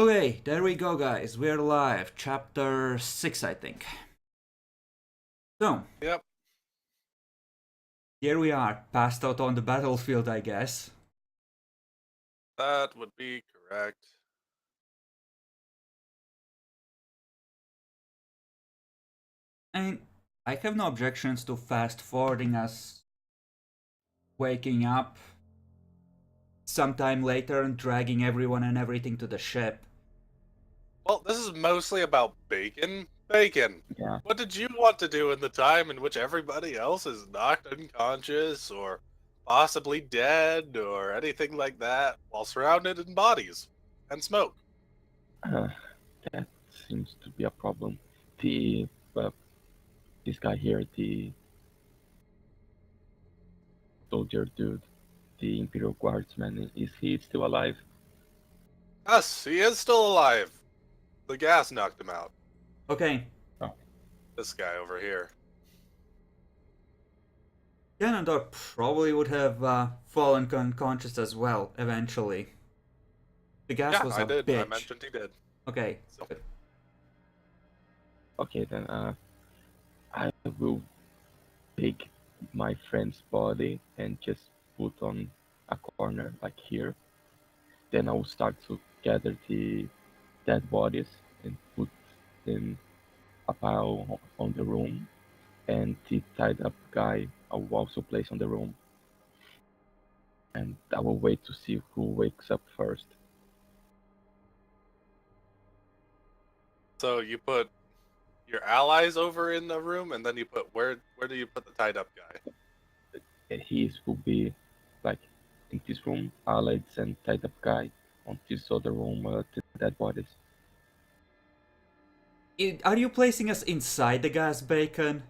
Okay, there we go, guys. We're live. Chapter 6, I think. So, Yep, here we are, passed out on the battlefield, I guess. that would be correct. And I have no objections to fast forwarding us waking up sometime later and dragging everyone and everything to the ship. Well, this is mostly about bacon. Bacon. Yeah. What did you want to do in the time in which everybody else is knocked unconscious or possibly dead or anything like that while surrounded in bodies and smoke? Uh, that seems to be a problem. The this guy here, the soldier dude, the Imperial Guardsman, is he still alive? Yes, he is still alive. The gas knocked him out. Okay, Oh, This guy over here. Ganondorf probably would have fallen unconscious as well, eventually. The gas Yeah, was I a did. I bitch. mentioned he did. Okay, So, good. okay then. I will take my friend's body and just put on a corner like here. Then I will start to gather the dead bodies and put them a pile on the room, and the tied up guy I will also place on the room. And I will wait to see who wakes up first. so you put your allies over in the room, and then you put where do you put the tied up guy? And he will be like in this room, Alex and tied up guy. On this other room, the dead bodies. Are you placing us inside the gas, Bacon?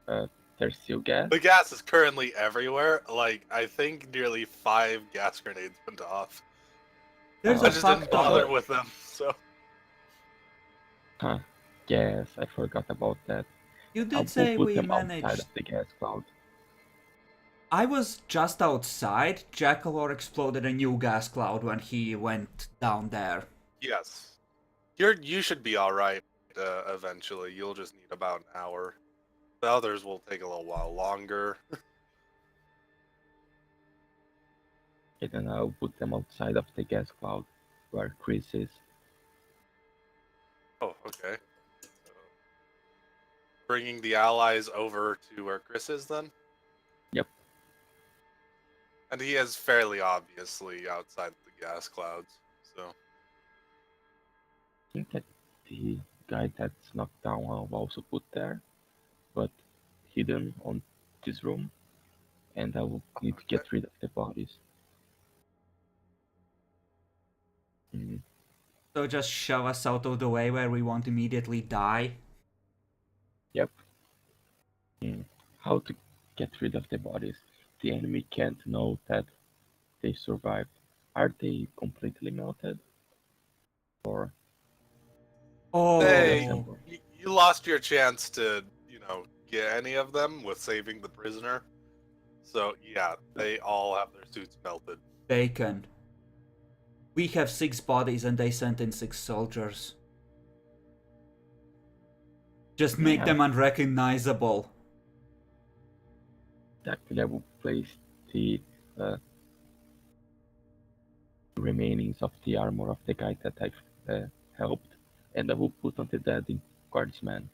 There's still gas. The gas is currently everywhere. Like, I think nearly 5 gas grenades went off. There's Oh, I a just didn't fuck bother ton. with them, so. huh. Gas. I forgot about that. You I did will say put we them outside managed. of the gas cloud. I was just outside. Jackalor exploded a new gas cloud when he went down there. Yes. You should be alright eventually. You'll just need about an hour. The others will take a little while longer. And then I'll put them outside of the gas cloud, where Chris is. Oh, okay. So, bringing the allies over to where Chris is then? Yep. And he is fairly obviously outside the gas clouds, so. I think that the guy that's knocked down I'll also put there, but hidden on this room, and I will need to Okay. get rid of the bodies. Mm, So just shove us out of the way where we won't immediately die. yep. Mm. How to get rid of the bodies? The enemy can't know that they survived. Are they completely melted? Or They, Oh, assembled? you lost your chance to, get any of them with saving the prisoner. So yeah, they all have their suits melted. Bacon. We have 6 bodies and they sent in 6 soldiers. Just make Yeah, them unrecognizable. actually I will place the uh, remainings of the armor of the guy that I've helped, and I will put on the dead guardsman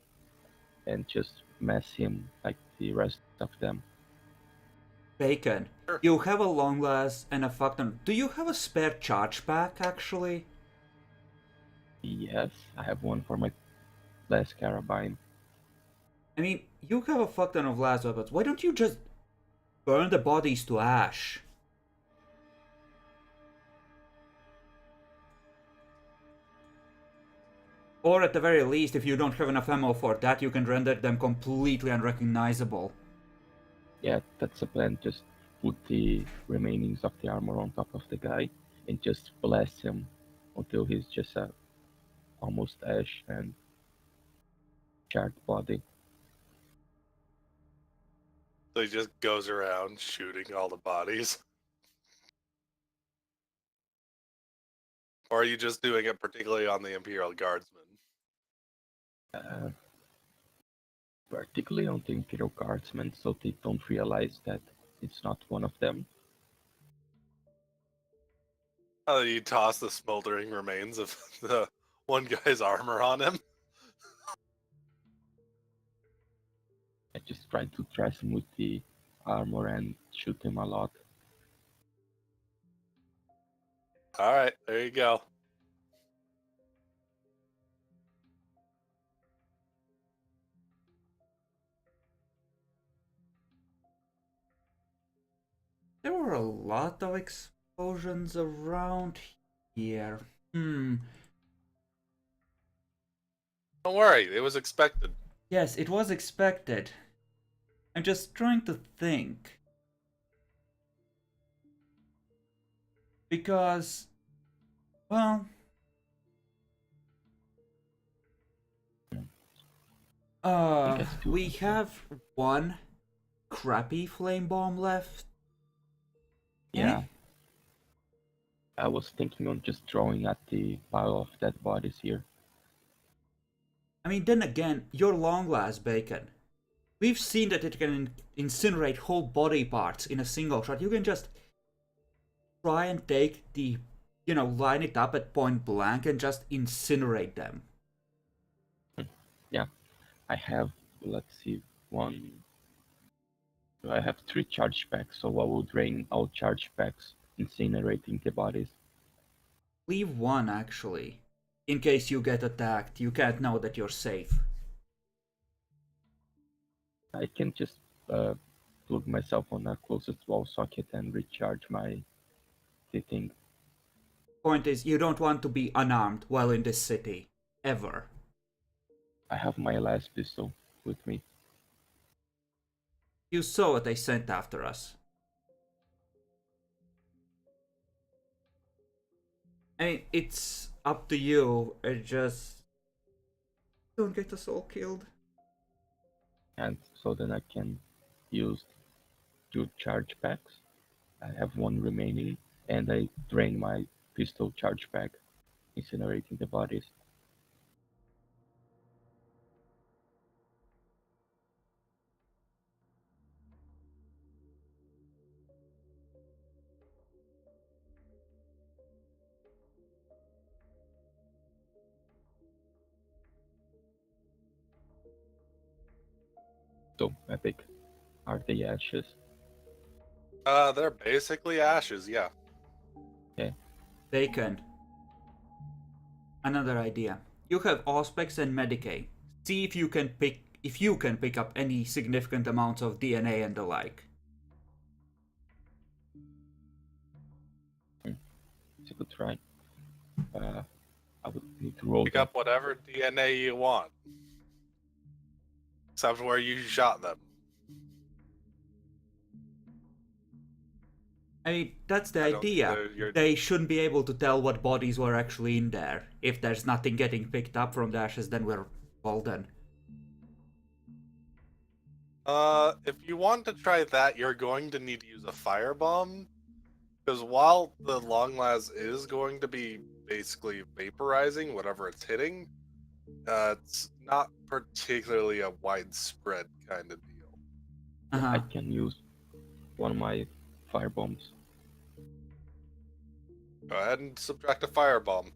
and just mass him like the rest of them. Bacon. Sure. You have a long last and a fuck ton. Do you have a spare charge pack, actually? Yes, I have one for my last carabine. I mean, you have a fuck ton of last weapons. Why don't you just burn the bodies to ash? Or at the very least, if you don't have enough ammo for that, you can render them completely unrecognizable. Yeah, that's a plan. Just put the remainings of the armor on top of the guy and just blast him until he's just a almost ash and charred body. So he just goes around shooting all the bodies. Or are you just doing it particularly on the Imperial Guardsmen? Uh, Particularly on the Imperial Guardsmen, so they don't realize that it's not one of them. Oh, you toss the smoldering remains of the one guy's armor on him? I just try to dress him with the armor and shoot him a lot. Alright, there you go. There were a lot of explosions around here. Don't worry, it was expected. Yes, it was expected. I'm just trying to think. Because, well, I still we have have one crappy flame bomb left. Yeah. I was thinking on just throwing at the pile of dead bodies here. I mean, then again, your long last bacon. We've seen that it can incinerate whole body parts in a single shot. You can just try and take the, line it up at point blank and just incinerate them. Yeah, I have, let's see, I have 3 charge packs, so I will drain all charge packs, incinerating the bodies. Leave one, actually. In case you get attacked, you can't know that you're safe. I can just plug myself on the closest wall socket and recharge the thing. Point is, you don't want to be unarmed while in this city. Ever. I have my last pistol with me. You saw what they sent after us. I mean, it's up to you. I just don't get us all killed. And so then I can use 2 charge packs. I have 1 remaining, and I drain my pistol charge pack, incinerating the bodies. So epic. Are they ashes? They're basically ashes, yeah. Okay. Bacon. Another idea. You have Auspex and Medicae. See if you can pick up any significant amounts of DNA and the like. It's a good try. I would need to roll Pick that. up whatever DNA you want. Except where you shot them. I mean, that's the I don't think idea. They shouldn't be able to tell what bodies were actually in there. If there's nothing getting picked up from the ashes, then we're all done. If you want to try that, you're going to need to use a firebomb. Because while the long las is going to be basically vaporizing whatever it's hitting, it's not particularly a widespread kind of deal. Uh-huh. I can use one of my fire bombs. Go ahead and subtract a firebomb.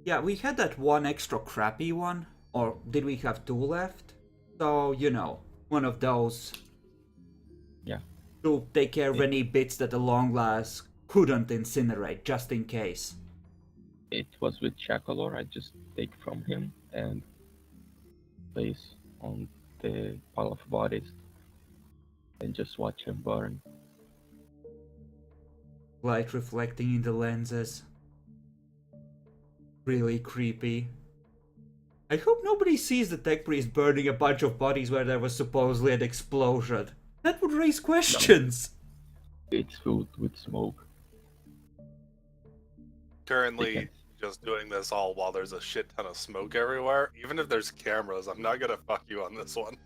Yeah, we had that one extra crappy one. Or did we have 2 left? So, one of those Yeah. to take care of any bits that the long last couldn't incinerate, just in case. It was with Chacolor. I just take from him and place on the pile of bodies and just watch him burn. Light reflecting in the lenses. Really creepy. I hope nobody sees the tech priest burning a bunch of bodies where there was supposedly an explosion. That would raise questions. It's filled with smoke. Currently, just doing this all while there's a shit ton of smoke everywhere. Even if there's cameras, I'm not gonna fuck you on this one.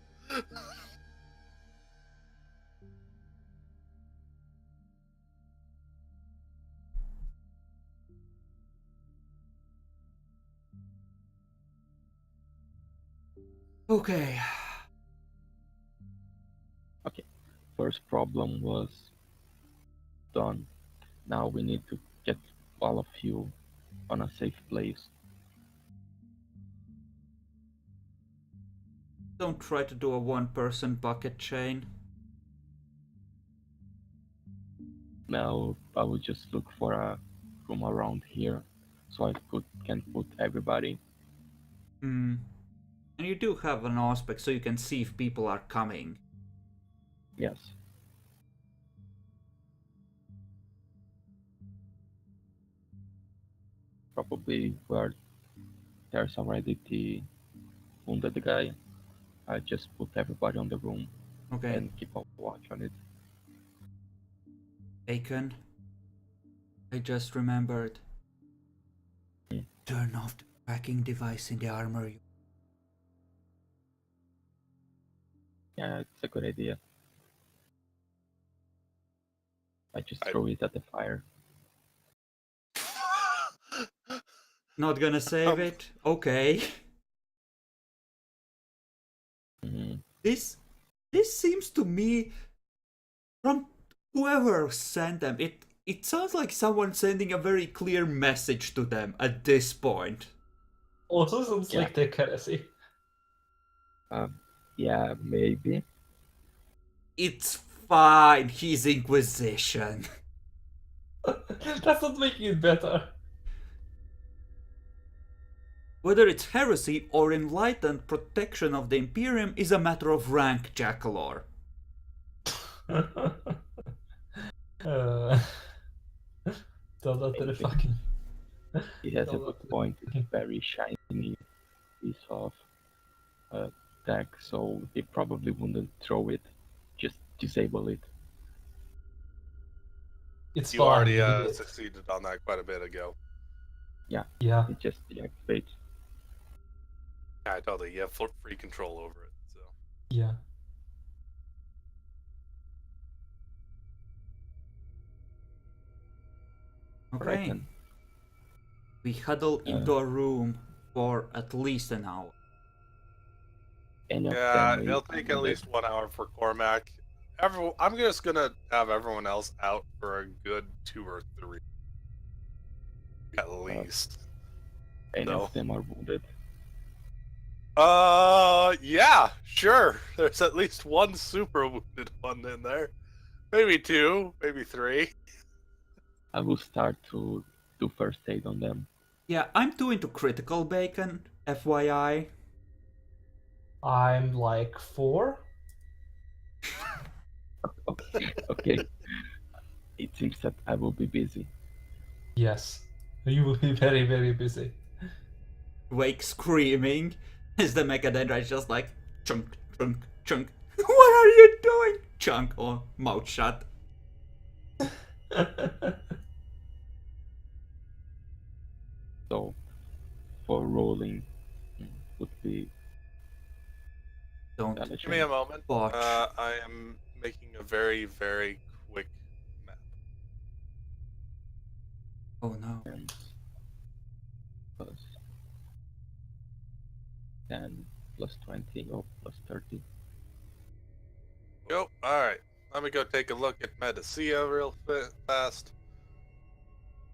Okay. Okay. First problem was done. Now we need to get all of you on a safe place. Don't try to do a one-person bucket chain. Now I will just look for a room around here so can put everybody. Hmm. And you do have an aspect so you can see if people are coming. Yes. Probably where there's already the wounded guy. I just put everybody on the room Okay. and keep a watch on it. Bacon. I just remembered. Hmm. Turn off the tracking device in the armor. Yeah, it's a good idea. I just I- throw it at the fire. Not gonna save it? Okay. Mhm. This seems to me from whoever sent them, it sounds like someone sending a very clear message to them at this point. Also sounds Yeah. like the Heresy. Yeah, maybe. It's fine, he's Inquisition. That's not making it better. Whether it's heresy or enlightened protection of the Imperium is a matter of rank, Jackalor. Don't Maybe. fucking. He has a Don't good let point. It's a very shiny piece of tech, so he probably wouldn't throw it. Just disable it. It's You fine. already We did it. succeeded on that quite a bit ago. Yeah, Yeah. it just deactivates. Yeah, I told you, you have free control over it. So Yeah. Alright Okay. then. We huddle into a room for at least an hour. Any of yeah, them it'll is take at wounded. least 1 hour for Cormac. I'm just gonna have everyone else out for a good 2 or 3, at least. Any So. of them are wounded. Yeah, sure. There's at least one super wounded one in there. Maybe 2, maybe 3. I will start to do first aid on them. Yeah, I'm too into critical bacon, FYI. I'm like 4. Okay. It seems that I will be busy. Yes. You will be very, very busy. Wake screaming as the Mechadendrite just like chunk, chunk, chunk. What are you doing? Chunk or mouth shut. So for rolling would be Don't Give me a moment. botch. I am making a very, very quick map. Oh no. intelligence plus 10 plus 20 or plus 30. Yo, alright. Let me go take a look at Medicia real fast.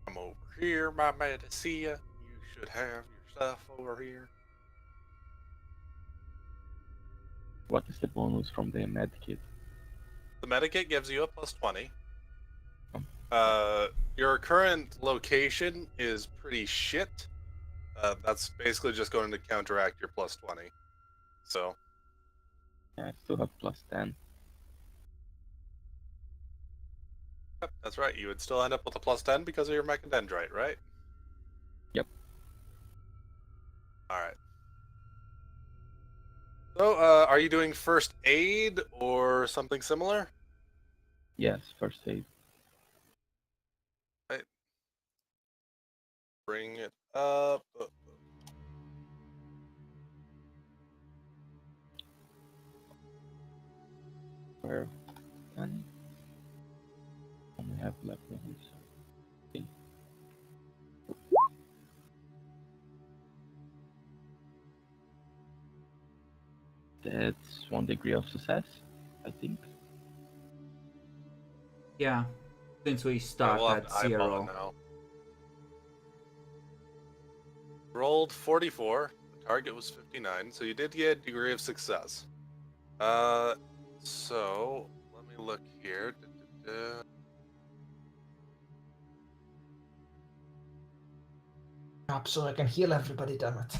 Come over here, my Medicia. You should have your stuff over here. What is the bonus from the med kit? The medikit gives you a plus 20. Oh. Your current location is pretty shit. That's basically just going to counteract your plus 20. So, Yeah, I still have plus 10. yep, that's right. You would still end up with a plus 10 because of your mechadendrite, right? Yep. Alright. So, are you doing first aid or something similar? Yes, first aid. Bring it up. Where 10? Only have left ones. Okay. That's 1 degree of success, I think. Yeah, since we start we'll have at to eyeball it 0. now. Rolled 44. The target was 59, so you did get a degree of success. So let me look here. Up so I can heal everybody, damn it.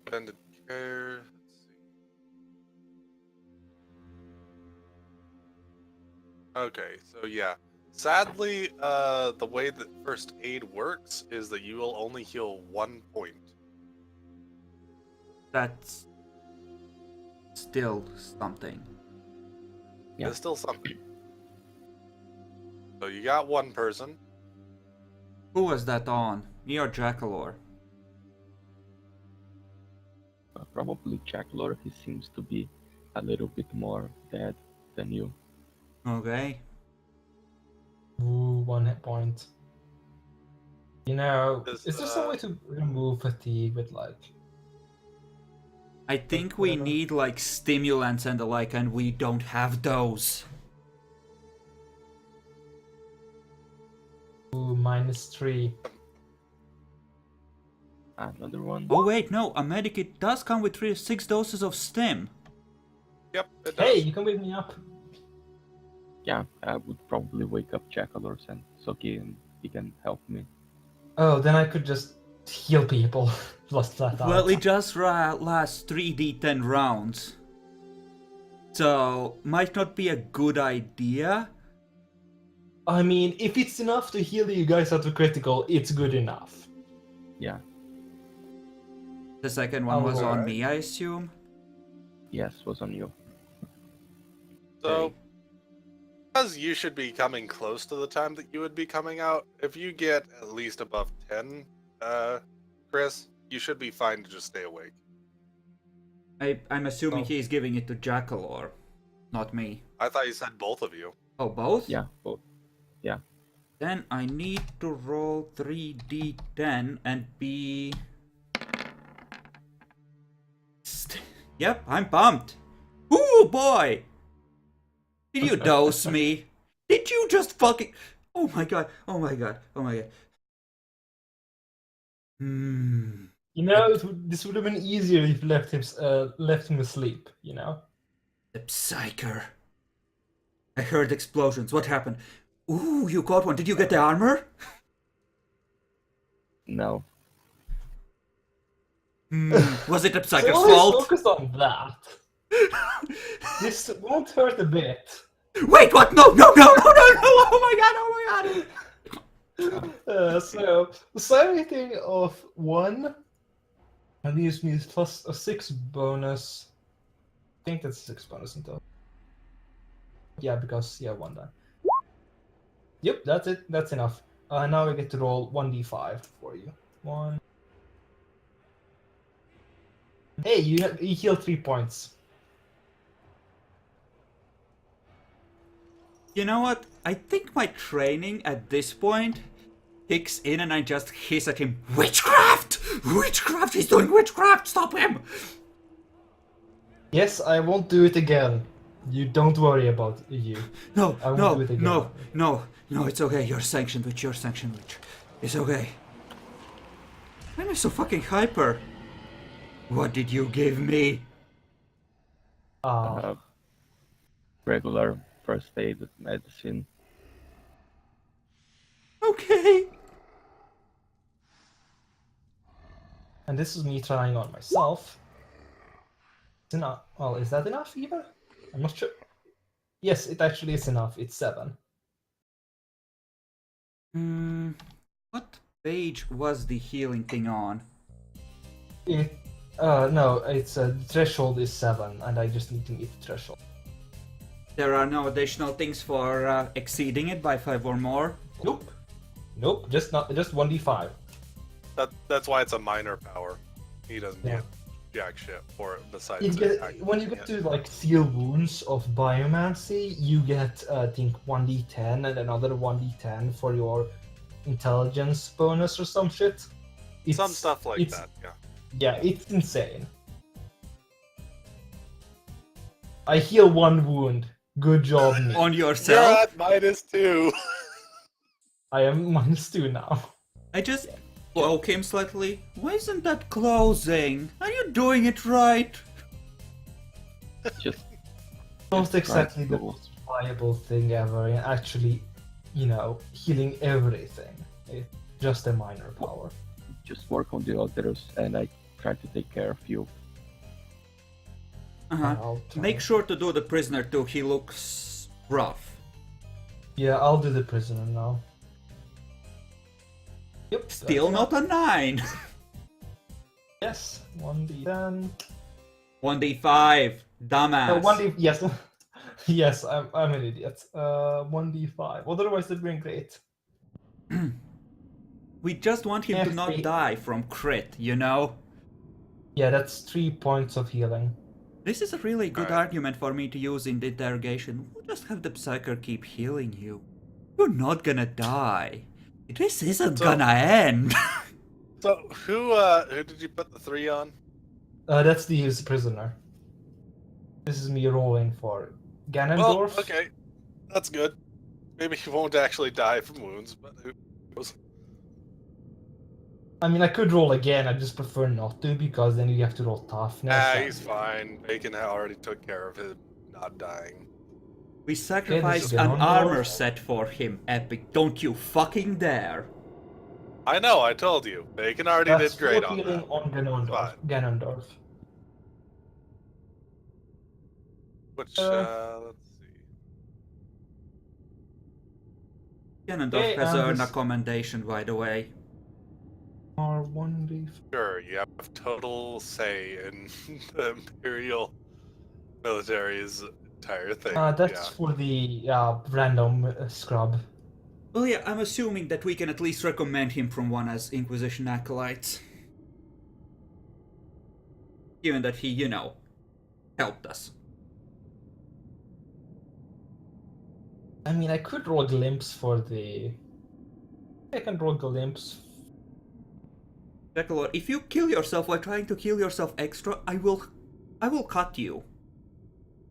Extended care. Let's see. Okay, so yeah. Sadly, the way that first aid works is that you will only heal 1 point. That's still something. Yeah. There's still something. So you got 1 person. Who was that on? Me or Jackalor? Probably Jackalor. He seems to be a little bit more dead than you. Okay. Ooh, 1 hit point. You know, This, is there some way to remove fatigue with like... I think we Whatever. need like stimulants and the like, and we don't have those. Ooh, -3. Another one. Oh wait, no, a medikit does come with 6 doses of stim. Yep, it does. Hey, you can wake me up. Yeah, I would probably wake up Jackalor and Soki and he can help me. Oh, then I could just heal people. Just flat out. Well, it just lasts 3d10 rounds. So, might not be a good idea. I mean, if it's enough to heal you guys out of critical, it's good enough. Yeah, The second one Oh, was on alright. me, I assume. yes, was on you. So, Okay. because you should be coming close to the time that you would be coming out, if you get at least above 10, Chris, you should be fine to just stay awake. I'm assuming Oh. he's giving it to Jackalor, not me. I thought you said both of you. Oh, both? Yeah, both. Yeah. Then I need to roll 3d10 and be... Yep, I'm pumped. Ooh, boy! Did you dose me? Did you just fucking... Oh my god, oh my god, oh my god. Hmm... You know, this would have been easier if you left him asleep, you know? The Psyker. I heard explosions. What happened? Ooh, you got one. Did you get the armor? No. Was it the So Psyker's always fault? focus on that. This won't hurt a bit. Wait, what? No, no, no, no, no, no! Oh my god, oh my god! So, sanity of 1, and these means plus a 6 bonus. I think that's 6 bonus in total. Yeah, because, yeah, 1 die. Yep, that's it. That's enough. Now we get to roll 1d5 for you. 1. Hey, you heal 3 points. You know what? I think my training at this point kicks in and I just hiss at him, Witchcraft! Witchcraft! He's doing witchcraft! Stop him! Yes, I won't do it again. You don't worry about you. No, I won't no, do it again. no, no, no, it's okay. You're sanctioned witch, you're sanctioned witch. It's okay. Why am I so fucking hyper? What did you give me? Regular first aid medicine. Okay. And this is me trying on myself. It's enough. Well, is that enough even? I'm not sure. Yes, it actually is enough. It's 7. What page was the healing thing on? No, it's the threshold is 7, and I just need to meet the threshold. There are no additional things for exceeding it by 5 or more. Nope. Nope. Just 1d5. That's why it's a minor power. He doesn't Yeah. get. jack shit for it besides You it get, when you activating get it. to like seal wounds of biomancy, you get I think 1d10 and another 1d10 for your intelligence bonus or some shit. Some stuff like it's, that, yeah. Yeah, it's insane. I heal 1 wound. Good job, me. On You're yourself? at -2. I am -2 now. I just poke him slightly. Why isn't that closing? Are you doing it right? Just Not Just try exactly the to- most viable thing ever, and actually, healing everything. It's just a minor power. just work on the others, and I try to take care of you. I'll try. Make sure to do the prisoner too. He looks rough. Yeah, I'll do the prisoner now. Yep. Still that's not a 9. Yes, 1d10. 1d5. Dumbass. No, 1d. Yes, yes, I'm an idiot. 1d5. Otherwise, it'd been great. We just want him to not F8. die from crit, you know? Yeah, that's 3 points of healing. This is a really good Alright. argument for me to use in the interrogation. We'll just have the Psyker keep healing you. You're not gonna die. This isn't So- gonna end. So who did you put the 3 on? That's the prisoner. This is me rolling for Well, Ganondorf. okay. That's good. Maybe he won't actually die from wounds, but who knows? I mean, I could roll again. I just prefer not to because then you have to roll toughness. and- He's fine. Bacon already took care of him not dying. We sacrificed is an Ganondorf. armor set for him, Epic. Don't you fucking dare. I know, I told you. Bacon already That's did great 4 on healing that. on Ganondorf. Fine. Ganondorf. Which, let's see. Ganondorf Okay, has earned a this- commendation, by the way. R1d. Sure, you have total say in the Imperial military's entire thing. That's for the random scrub. Well, yeah, I'm assuming that we can at least recommend him from one as Inquisition Acolytes. Given that he, helped us. I mean, I could roll glimpse for the. I can roll glimpse. Dracula, if you kill yourself while trying to kill yourself extra, I will cut you.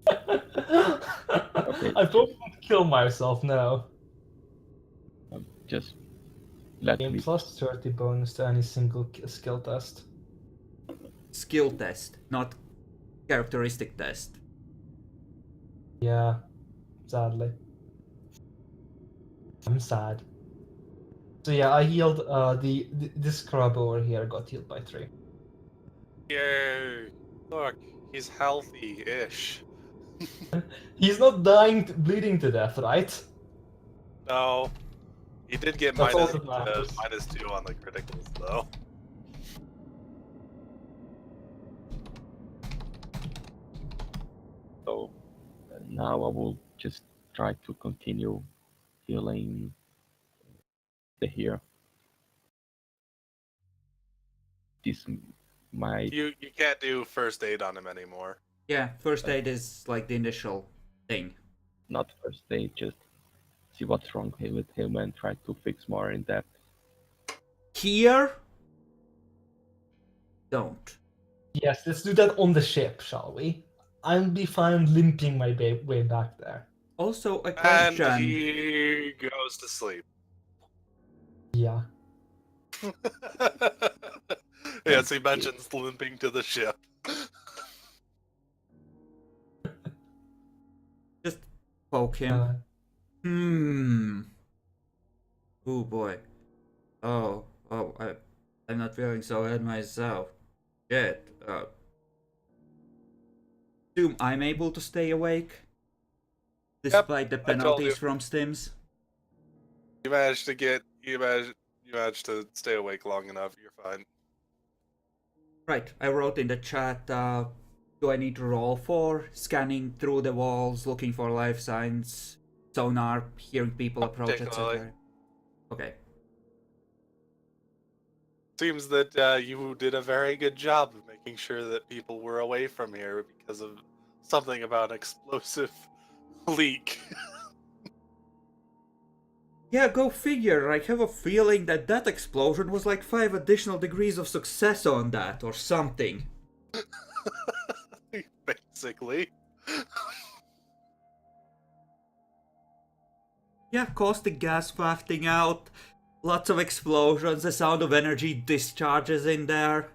I don't want to kill myself now. Just let Game me. plus 30 bonus to any single skill test. Skill test, not characteristic test. Yeah, sadly. I'm sad. So yeah, I healed this scrub over here got healed by 3. Yay! Look, he's healthy-ish. He's not dying, bleeding to death, right? No. He did get That's all minus, that matters. -2 on the criticals, though. So now I will just try to continue healing the hero. This might You can't do first aid on him anymore. Yeah, first aid is like the initial thing. not first aid, just see what's wrong with him and try to fix more in depth. Here? Don't. Yes, let's do that on the ship, shall we? I'll be fine limping my way back there. Also, a And question. he goes to sleep. Yeah. Yes, he mentions limping to the ship. Just poke him. Oh boy. I'm not feeling so good myself. Shit. Assume I'm able to stay awake? Despite the told penalties you. from stims? You managed to stay awake long enough. You're fine. Right, I wrote in the chat, do I need to roll for scanning through the walls, looking for life signs, sonar, hearing people approach, particularly. etc. Okay. Seems that you did a very good job of making making sure that people were away from here because of something about an explosive leak. Yeah, go figure. I have a feeling that that explosion was like 5 additional degrees of success on that, or something. Basically. Yeah, caustic gas wafting out, lots of explosions, the sound of energy discharges in there.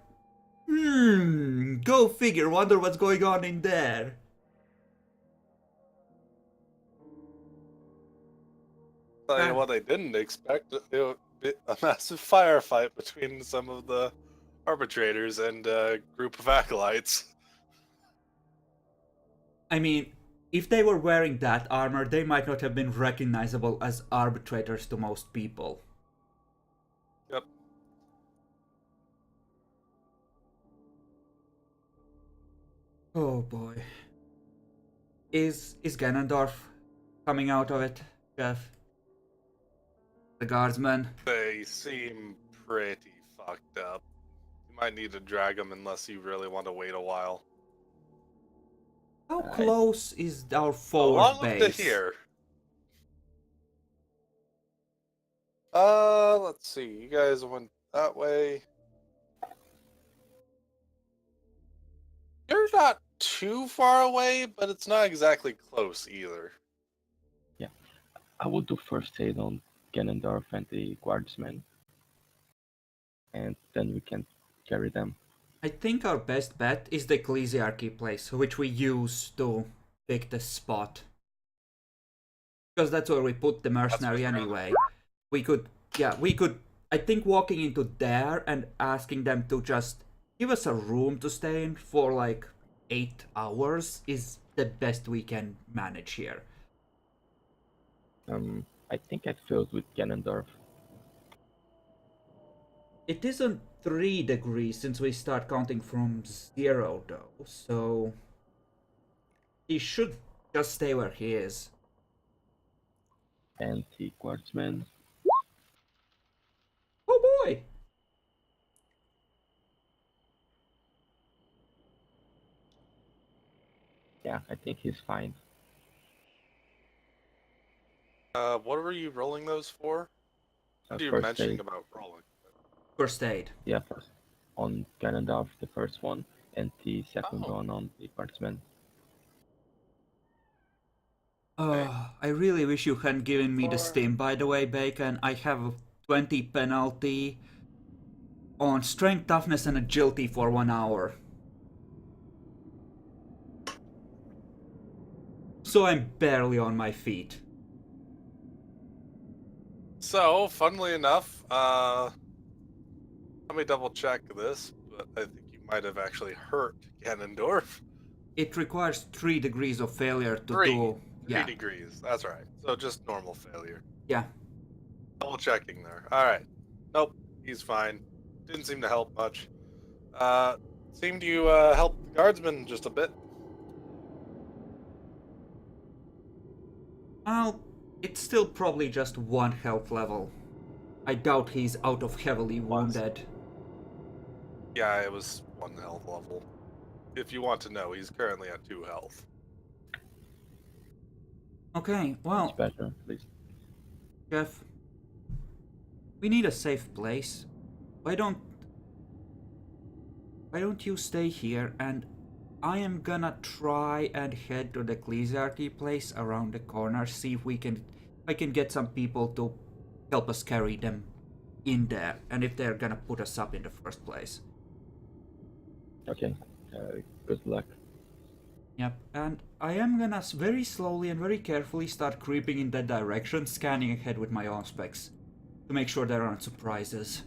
Go figure, wonder what's going on in there. Tell you what I didn't expect, it would be a massive firefight between some of the arbitrators and a group of acolytes. I mean, if they were wearing that armor, they might not have been recognizable as arbitrators to most people. Yep. Oh boy. Is Ganondorf coming out of it, Jeff? The guardsmen? They seem pretty fucked up. You might need to drag them unless you really want to wait a while. How close is our forward Along base? up to here. Let's see. You guys went that way. You're not too far away, but it's not exactly close either. Yeah. I will do first aid on Ganondorf and the guardsmen. And then we can carry them. I think our best bet is the Ecclesiarchy place, which we use to pick the spot. Because that's where we put the mercenary anyway. We could, I think walking into there and asking them to just give us a room to stay in for like 8 hours is the best we can manage here. I think I filled with Ganondorf. It isn't 3 degrees since we start counting from 0 though, so he should just stay where he is. And the guardsmen. Oh boy! Yeah, I think he's fine. What were you rolling those for? You First mentioned aid. about rolling. First aid. Yeah, first. On Ganondorf, the first one, and the second one on the guardsmen. I really wish you hadn't given me the stim, by the way, Bacon. I have a 20 penalty on strength, toughness, and agility for 1 hour. So I'm barely on my feet. So, funnily enough, let me double check this, but I think you might have actually hurt Ganondorf. It requires 3 degrees of failure to Three. do... 3 degrees, that's right. So just normal failure. Yeah. Double checking there. Alright. Nope, he's fine. Didn't seem to help much. Seemed to help the guardsman just a bit. Well, it's still probably just 1 health level. I doubt he's out of heavily wounded. Yeah, it was 1 health level. If you want to know, he's currently at 2 health. Okay, well, Much better, at least. Jeff, we need a safe place. Why don't you stay here, and I am gonna try and head to the Ecclesiarchy place around the corner, see if I can get some people to help us carry them in there, and if they're gonna put us up in the first place. Okay, good luck. Yep, and I am gonna very slowly and very carefully start creeping in that direction, scanning ahead with my auspex, to make sure there aren't surprises.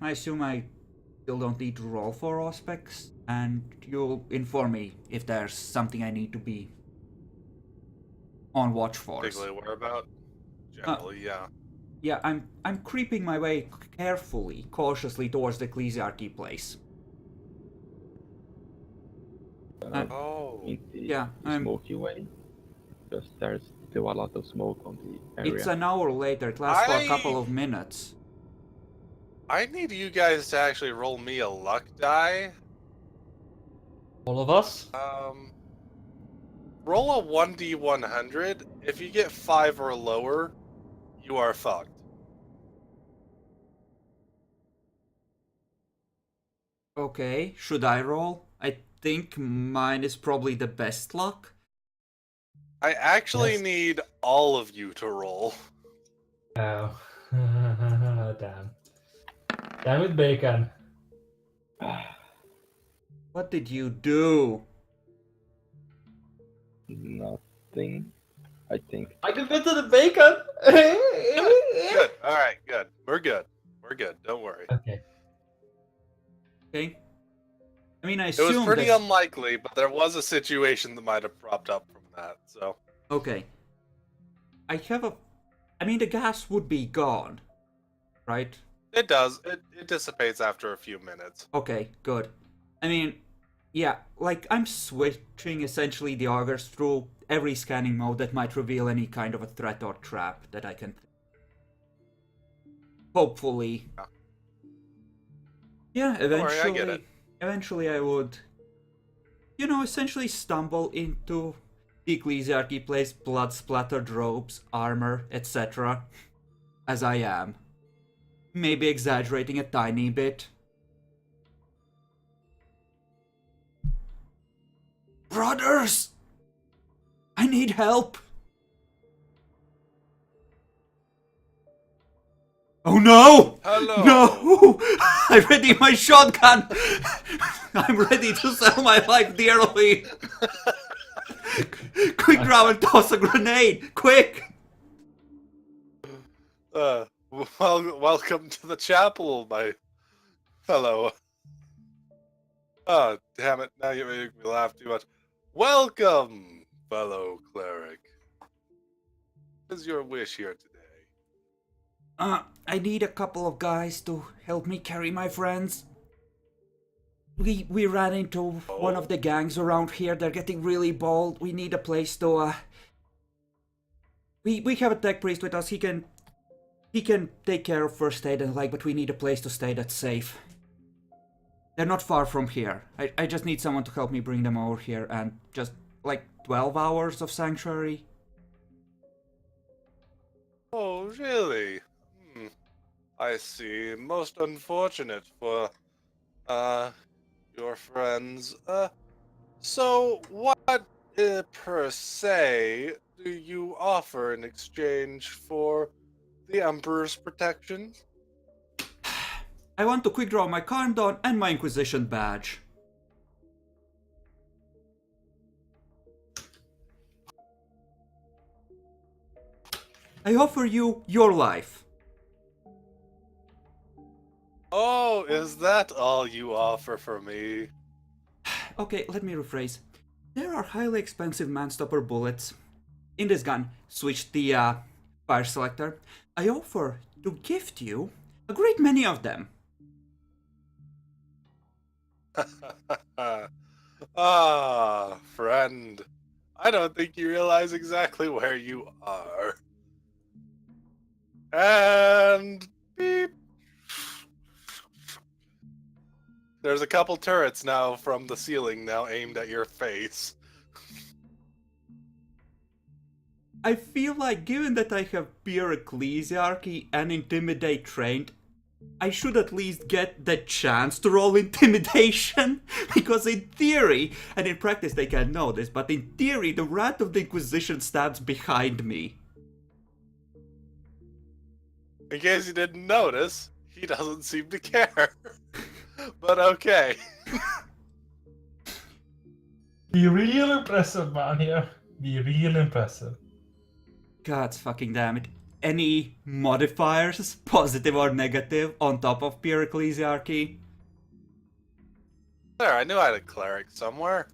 I assume I still don't need to roll for auspex, and you'll inform me if there's something I need to be on watch for. Particularly aware about? Generally, yeah. Yeah, I'm creeping my way carefully, cautiously towards the Ecclesiarchy place. Oh. in the Yeah, I'm. smoky way, because there's still a lot of smoke on the It's area. an hour later. It lasts for a couple of minutes. I need you guys to actually roll me a luck die. All of us? Roll a 1d100. If you get 5 or lower, you are fucked. Okay, should I roll? I think mine is probably the best luck. I actually Yes. need all of you to roll. Oh. Damn. Damn it, Bacon. What did you do? Nothing, I think. I did better than Bacon! Good. All right, good. We're good. We're good. Don't worry. Okay. Okay. I mean, I It was assume pretty this... unlikely, but there was a situation that might have propped up from that, so. Okay. I have a... I mean, the gas would be gone, right? It does. It dissipates after a few minutes. Okay, good. I mean, yeah, like, I'm switching essentially the augers through every scanning mode that might reveal any kind of a threat or trap that I can... Hopefully. Yeah, Don't worry, I get it. Eventually I would, you know, essentially stumble into the Ecclesiarchy place, blood-splattered robes, armor, etc. As I am. Maybe exaggerating a tiny bit. Brothers! I need help! Oh no! Hello. No! I ready my shotgun! I'm ready to sell my life dearly! Quick, grab and toss a grenade! Quick! Welcome to the chapel, my fellow. Oh, damn it! Now you make me laugh too much. Welcome, fellow cleric. What is your wish here today? I need a couple of guys to help me carry my friends. We ran into one of the gangs around here. They're getting really bold. We need a place to We have a tech priest with us. He can take care of first aid and but we need a place to stay that's safe. They're not far from here. I just need someone to help me bring them over here and just 12 hours of sanctuary. Oh, really? I see. Most unfortunate for, your friends. So what, per se, do you offer in exchange for the Emperor's protection? I want to quick draw my Carndon and my Inquisition badge. I offer you your life. Oh, is that all you offer for me? Okay, let me rephrase. There are highly expensive manstopper bullets in this gun. Switch the fire selector. I offer to gift you a great many of them. Ah, friend. I don't think you realize exactly where you are. And beep. There's a couple turrets now from the ceiling now aimed at your face. I feel like given that I have pure Ecclesiarchy and Intimidate trained, I should at least get the chance to roll Intimidation, because in theory, and in practice they can't know this, but in theory the Wrath of the Inquisition stands behind me. In case you didn't notice, he doesn't seem to care. But okay. Be real impressive, man, here. Be real impressive. God fucking damn it. Any modifiers, positive or negative, on top of pure Ecclesiarchy? There, I knew I had a cleric somewhere.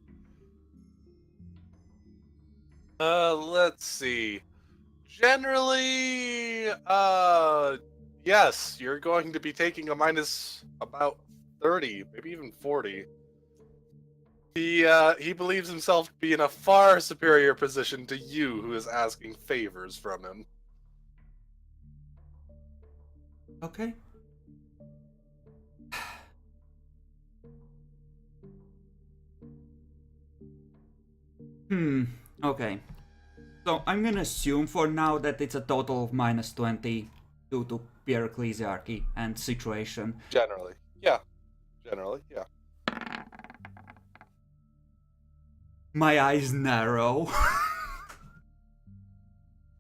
Let's see. Generally, yes, you're going to be taking a minus about 30, maybe even 40. He believes himself to be in a far superior position to you, who is asking favors from him. Okay. Okay. So I'm gonna assume for now that it's a total of -20 due to pure ecclesiarchy and situation. Generally, yeah. Generally, yeah. My eyes narrow.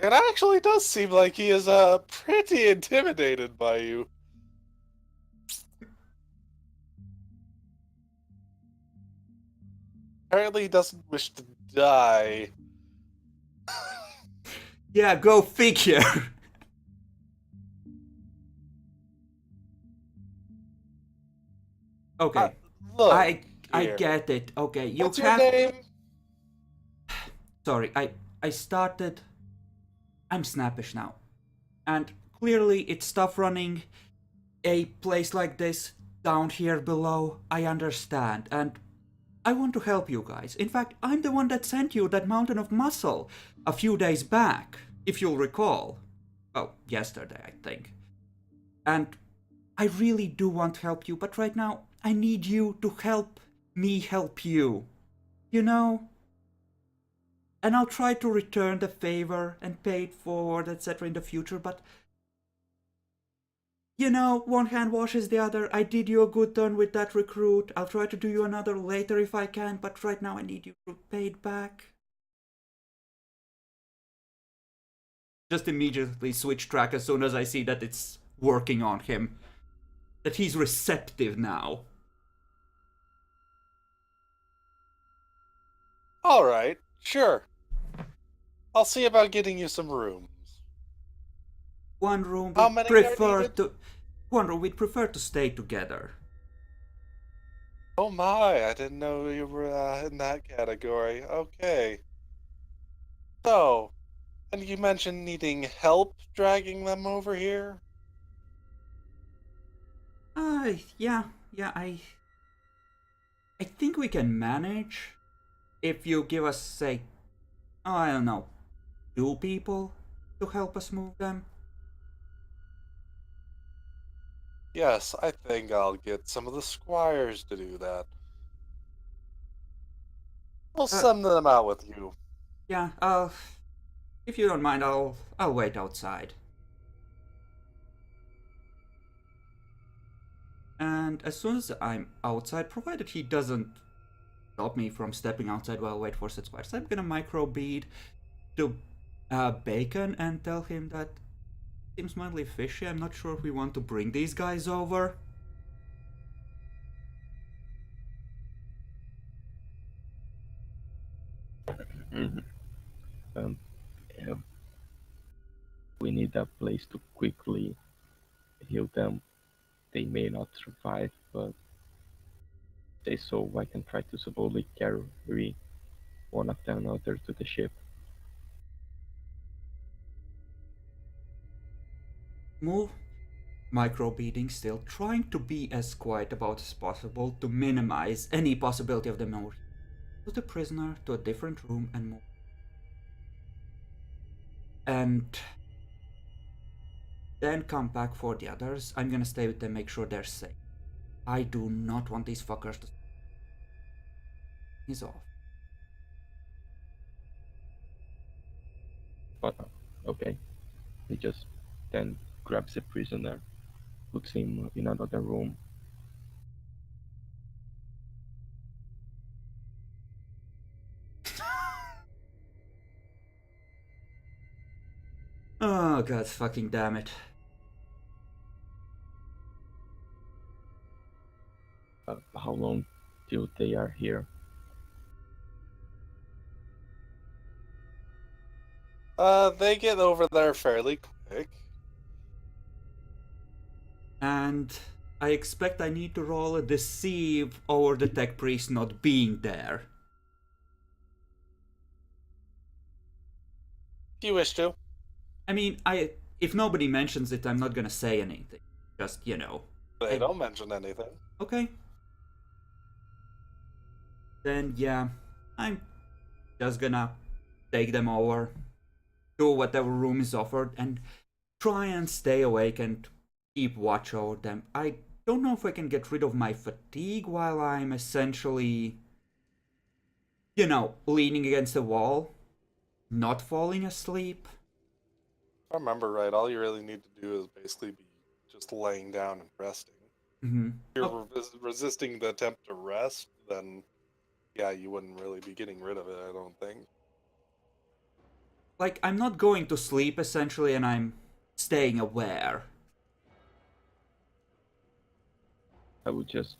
It actually does seem like he is pretty intimidated by you. Apparently, he doesn't wish to die. Yeah, go figure. Okay. Look, I here. get it. Okay, you What's your have. name? Sorry, I started. I'm snappish now, and clearly it's tough running a place like this down here below. I understand, and I want to help you guys. In fact, I'm the one that sent you that mountain of muscle a few days back, if you'll recall. Well, yesterday, I think. And I really do want to help you, but right now I need you to help me help you. You know? And I'll try to return the favor and pay it forward, etc. in the future, but you know, one hand washes the other. I did you a good turn with that recruit. I'll try to do you another later if I can, but right now I need you to pay it back. Just immediately switch track as soon as I see that it's working on him. That he's receptive now. Alright, sure. I'll see about getting you some rooms. One room How we many are prefer needed? to. One room we'd prefer to stay together. Oh my, I didn't know you were in that category. Okay. So, and you mentioned needing help dragging them over here? Yeah, I think we can manage if you give us, say, oh, I don't know, 2 people to help us move them. Yes, I think I'll get some of the squires to do that. We'll send them out with you. Yeah, if you don't mind, I'll wait outside. And as soon as I'm outside, provided he doesn't stop me from stepping outside while I wait for such squares, I'm gonna microbead to Bacon and tell him that seems mildly fishy. I'm not sure if we want to bring these guys over. Mhm. Um, yeah, we need a place to quickly heal them. They may not survive, but they so I can try to slowly carry one after another to the ship. Move. Microbeading still, trying to be as quiet about as possible to minimize any possibility of them moving. Put the prisoner to a different room and move. And then come back for the others. I'm gonna stay with them, make sure they're safe. I do not want these fuckers to. He's off. But okay, he just then grabs the prisoner, puts him in another room. Oh god, fucking damn it. How long till they are here? They get over there fairly quick. And I expect I need to roll a deceive over the tech priest not being there. If you wish to. I mean, if nobody mentions it, I'm not gonna say anything. Just, you know. They don't mention anything. Okay. then yeah, I'm just gonna take them over to whatever room is offered and try and stay awake and keep watch over them. I don't know if I can get rid of my fatigue while I'm essentially, you know, leaning against the wall, not falling asleep. If I remember right, all you really need to do is basically be just laying down and resting. Mm-hmm. If you're resisting the attempt to rest, then yeah, you wouldn't really be getting rid of it, I don't think. Like, I'm not going to sleep essentially, and I'm staying aware. I would just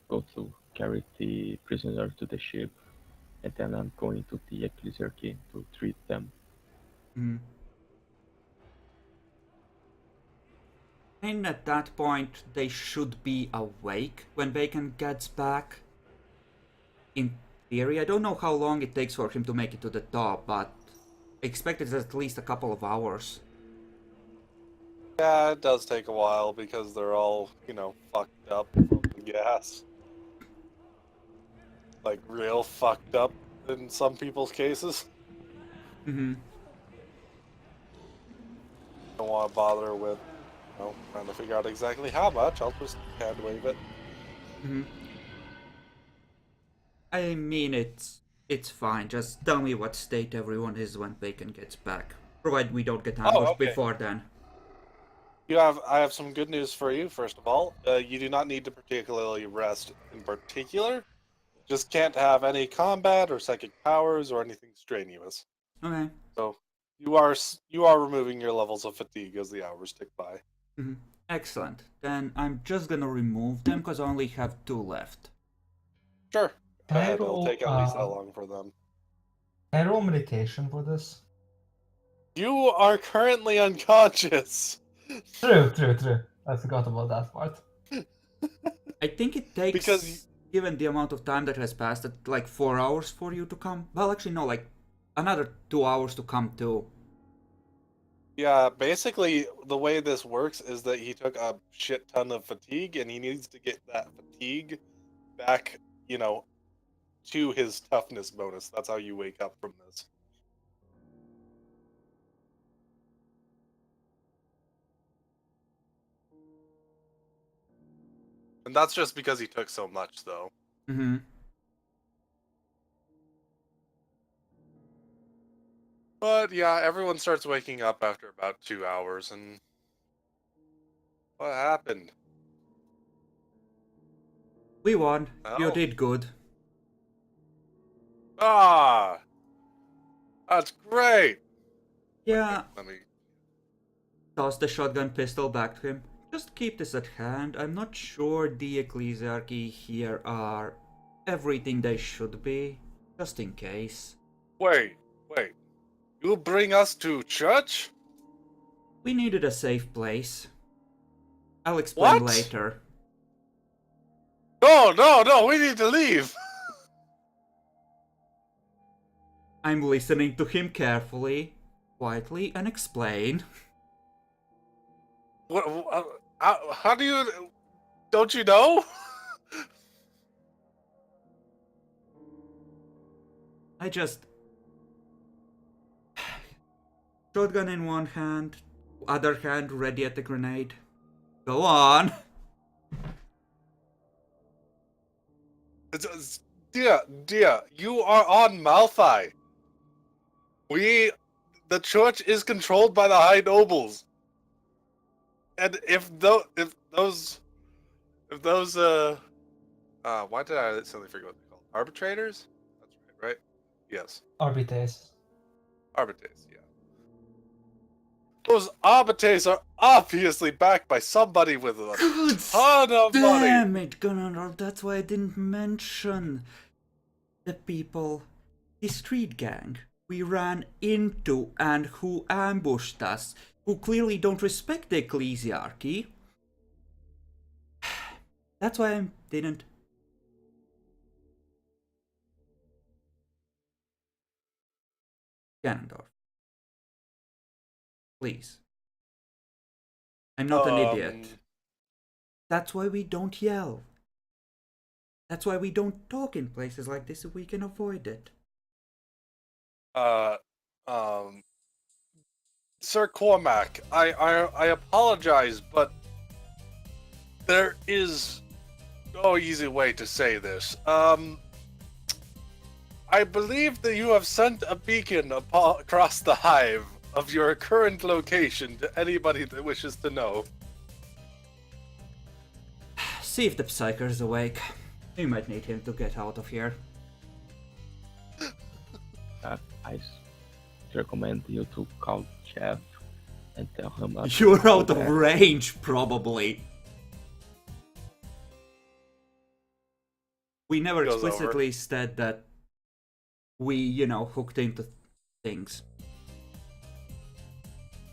go to carry the prisoner to the ship, and then I'm going to the Ecclesiarchy to treat them. Mm. And at that point, they should be awake when Bacon gets back. In theory, I don't know how long it takes for him to make it to the top, but I expect it's at least a couple of hours. Yeah, it does take a while because they're all, fucked up from the gas. Like, real fucked up in some people's cases. Mm-hmm. Don't want to bother with, trying to figure out exactly how much. I'll just hand wave it. Mm-hmm. I mean, it's fine. Just tell me what state everyone is when Bacon gets back. Provided we don't get ambushed okay. before then. I have some good news for you, first of all. You do not need to particularly rest in particular. Just can't have any combat or psychic powers or anything strenuous. Okay. So you are removing your levels of fatigue as the hours tick by. Mm-hmm. Excellent. Then I'm just gonna remove them because I only have 2 left. Sure. Can I It'll roll, take at least that long for them. Can I roll meditation for this? You are currently unconscious. True. I forgot about that part. I think it takes, Because given the amount of time that has passed, like 4 hours for you to come. Well, actually, no, like another 2 hours to come too. yeah, basically the way this works is that he took a shit ton of fatigue and he needs to get that fatigue back, to his toughness bonus. That's how you wake up from this. And that's just because he took so much, though. Mm-hmm. But yeah, everyone starts waking up after about 2 hours, and what happened? We won. You Oh. did good. Ah! That's great! Yeah. Let me... Toss the shotgun pistol back to him. Just keep this at hand. I'm not sure the Ecclesiarchy here are everything they should be. Just in case. Wait. You bring us to church? We needed a safe place. I'll explain What? later. No, we need to leave! I'm listening to him carefully, quietly, and explain. How do you... Don't you know? I just... Shotgun in one hand, other hand ready at the grenade. Go on! Dear, you are on Malphite. The church is controlled by the High Nobles. And if those, why did I suddenly forget what they're called? Arbitrators? That's right? Yes. Arbites. Arbitrates, yeah. Those arbitrates are obviously backed by somebody with a Good ton of money. Damn it, Gunnar, that's why I didn't mention the people, the street gang we ran into and who ambushed us, who clearly don't respect the Ecclesiarchy. That's why I didn't. Ganondorf. Please. I'm not an idiot. That's why we don't yell. That's why we don't talk in places like this if we can avoid it. Uh, Sir Cormac, I apologize, but there is no easy way to say this. I believe that you have sent a beacon across the hive of your current location to anybody that wishes to know. See if the Psyker's awake. We might need him to get out of here. I recommend you to call Jeff and tell him about You're out of that. range, probably. We never Goes explicitly said that we, hooked into things.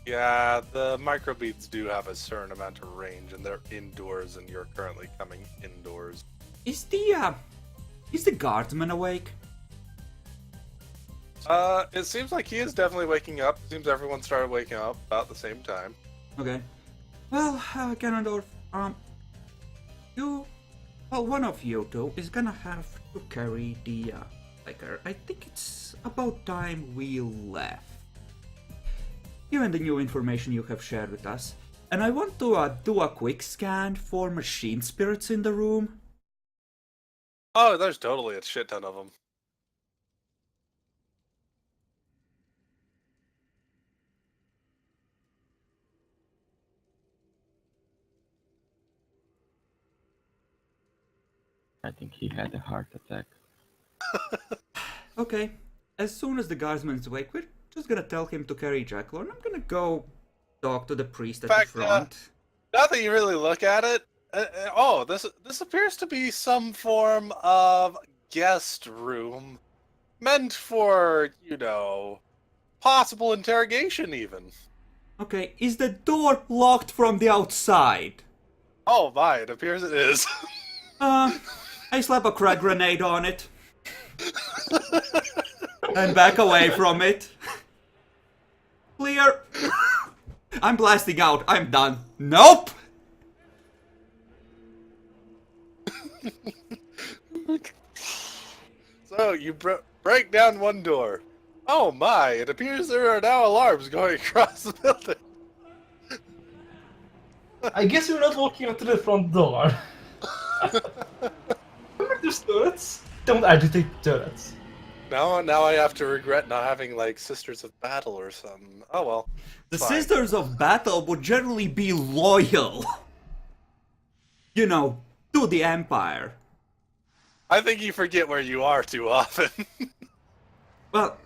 Yeah, the microbeads do have a certain amount of range, and they're indoors, and you're currently coming indoors. Is the guardsman awake? It seems like he is definitely waking up. It seems everyone started waking up about the same time. Okay. Well, Ganondorf, one of you two is gonna have to carry the Psyker. I think it's about time we left. Given the new information you have shared with us, and I want to do a quick scan for machine spirits in the room. Oh, there's totally a shit ton of them. I think he had a heart attack. Okay, as soon as the guardsman's awake, we're just gonna tell him to carry Jackal, and I'm gonna go talk to the priest at In the fact, front. Now that you really look at it, this appears to be some form of guest room meant for, possible interrogation even. Okay, is the door locked from the outside? Oh my, it appears it is. I slap a crack grenade on it. And back away from it. Clear. I'm blasting out. I'm done. Nope. So, you break down one door. Oh my, it appears there are now alarms going across the building. I guess we're not walking up to the front door. Remember those turrets? Don't agitate turrets. Now I have to regret not having, like, Sisters of Battle or something. Oh well. The Fine. Sisters of Battle would generally be loyal. To the Empire. I think you forget where you are too often. Well,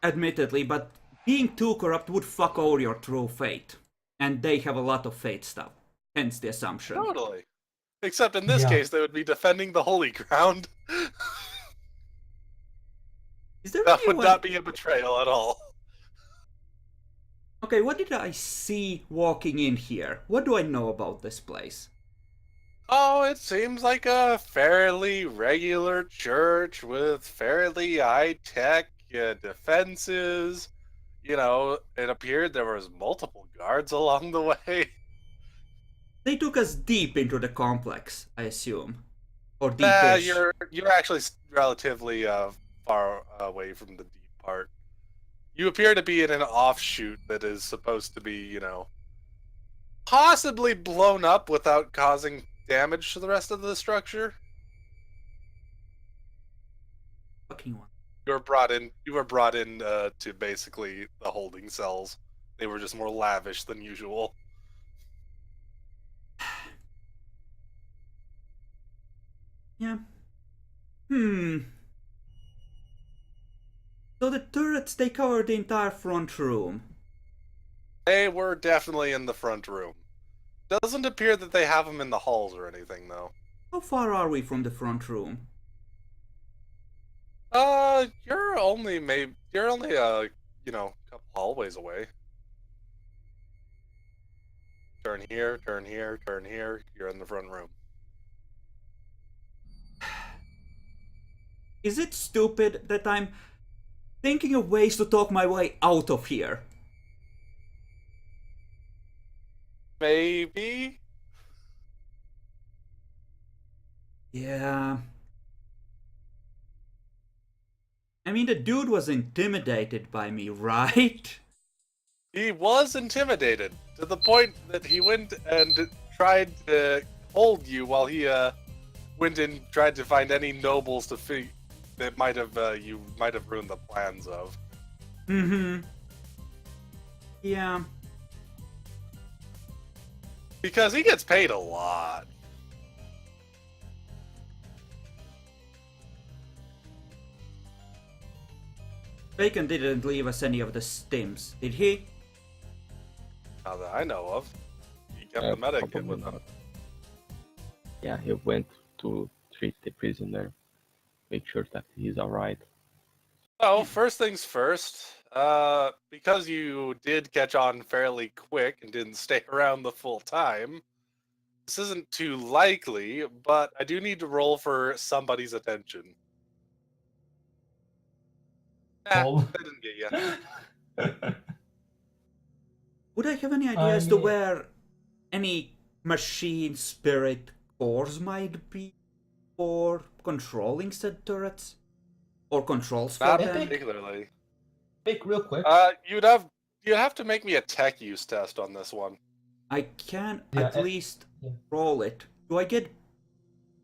admittedly, but being too corrupt would fuck over your true fate. And they have a lot of fate stuff. Hence the assumption. Totally. Except in this Yeah. case, they would be defending the holy ground. Is there That would anyone... not be a betrayal at all. Okay, what did I see walking in here? What do I know about this place? Oh, it seems like a fairly regular church with fairly high-tech defenses. It appeared there was multiple guards along the way. They took us deep into the complex, I assume. Or deep-ish. You're actually relatively far away from the deep part. You appear to be in an offshoot that is supposed to be, possibly blown up without causing damage to the rest of the structure. Fucking one. You were brought in to basically the holding cells. They were just more lavish than usual. Yeah. So the turrets, they cover the entire front room. They were definitely in the front room. Doesn't appear that they have them in the halls or anything, though. How far are we from the front room? You're only a couple hallways away. Turn here, turn here, turn here. You're in the front room. Is it stupid that I'm thinking of ways to talk my way out of here? Maybe. Yeah. I mean, the dude was intimidated by me, right? He was intimidated to the point that he went and tried to hold you while he went and tried to find any nobles that might have you might have ruined the plans of. Mm-hmm. Yeah. Because he gets paid a lot. Bacon didn't leave us any of the stims, did he? Not that I know of. He kept the medic Probably with him. not. Yeah, he went to treat the prisoner, make sure that he's alright. So, first things first, because you did catch on fairly quick and didn't stay around the full time, this isn't too likely, but I do need to roll for somebody's attention. Roll. That didn't get you. Would I have any idea I as to mean- where any machine spirit cores might be for controlling said turrets? Or controls for Not them? particularly. Make real quick. You'd have to make me a tech use test on this one. I can Yeah, at least yeah. roll it. Do I get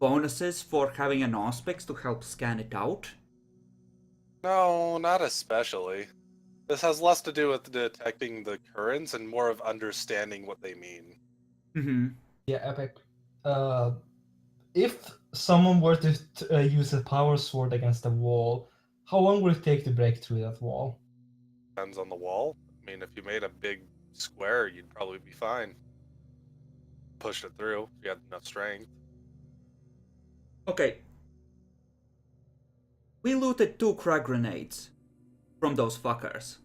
bonuses for having an Auspex to help scan it out? No, not especially. This has less to do with detecting the currents and more of understanding what they mean. Mm-hmm. Yeah, epic. If someone were to use a power sword against a wall, how long would it take to break through that wall? Depends on the wall. I mean, if you made a big square, you'd probably be fine. Push it through if you had enough strength. Okay. We looted 2 crack grenades from those fuckers.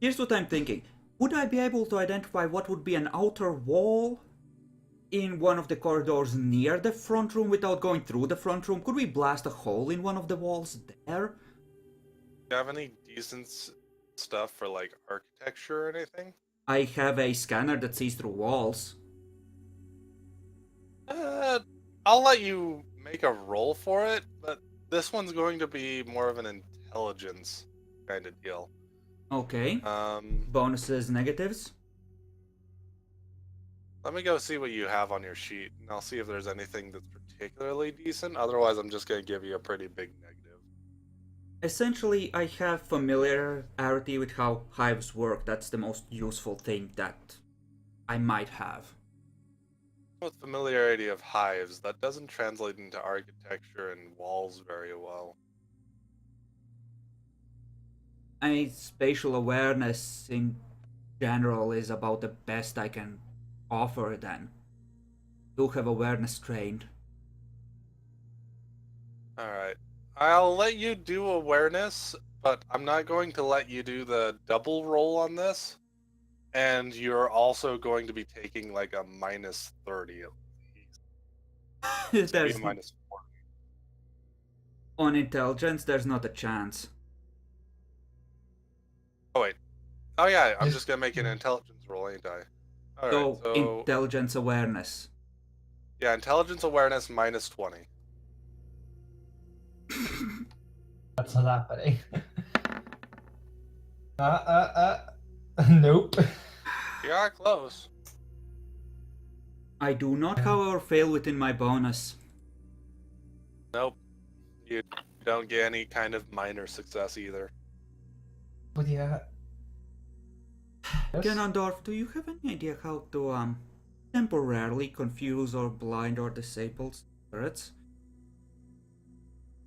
Here's what I'm thinking. Would I be able to identify what would be an outer wall in one of the corridors near the front room without going through the front room? Could we blast a hole in one of the walls there? Do you have any decent stuff for like architecture or anything? I have a scanner that sees through walls. I'll let you make a roll for it, but this one's going to be more of an intelligence kind of deal. Okay. Bonuses, negatives? Let me go see what you have on your sheet, and I'll see if there's anything that's particularly decent. Otherwise, I'm just going to give you a pretty big negative. Essentially, I have familiarity with how hives work. That's the most useful thing that I might have. With familiarity of hives, that doesn't translate into architecture and walls very well. I mean, spatial awareness in general is about the best I can offer then. Do have awareness trained. Alright. I'll let you do awareness, but I'm not going to let you do the double roll on this. And you're also going to be taking like a minus 30 at least. It's gonna be There's a minus 40. on intelligence, there's not a chance. Oh, wait. Oh, yeah, I'm Yes. just gonna make an intelligence roll, ain't I? Alright, So, so. intelligence awareness. Yeah, intelligence awareness minus 20. That's not happening. Nope. You are close. I do not, however, fail within my bonus. Nope. You don't get any kind of minor success either. But yeah. Yes. Ganondorf, do you have any idea how to temporarily confuse or blind or disable spirits?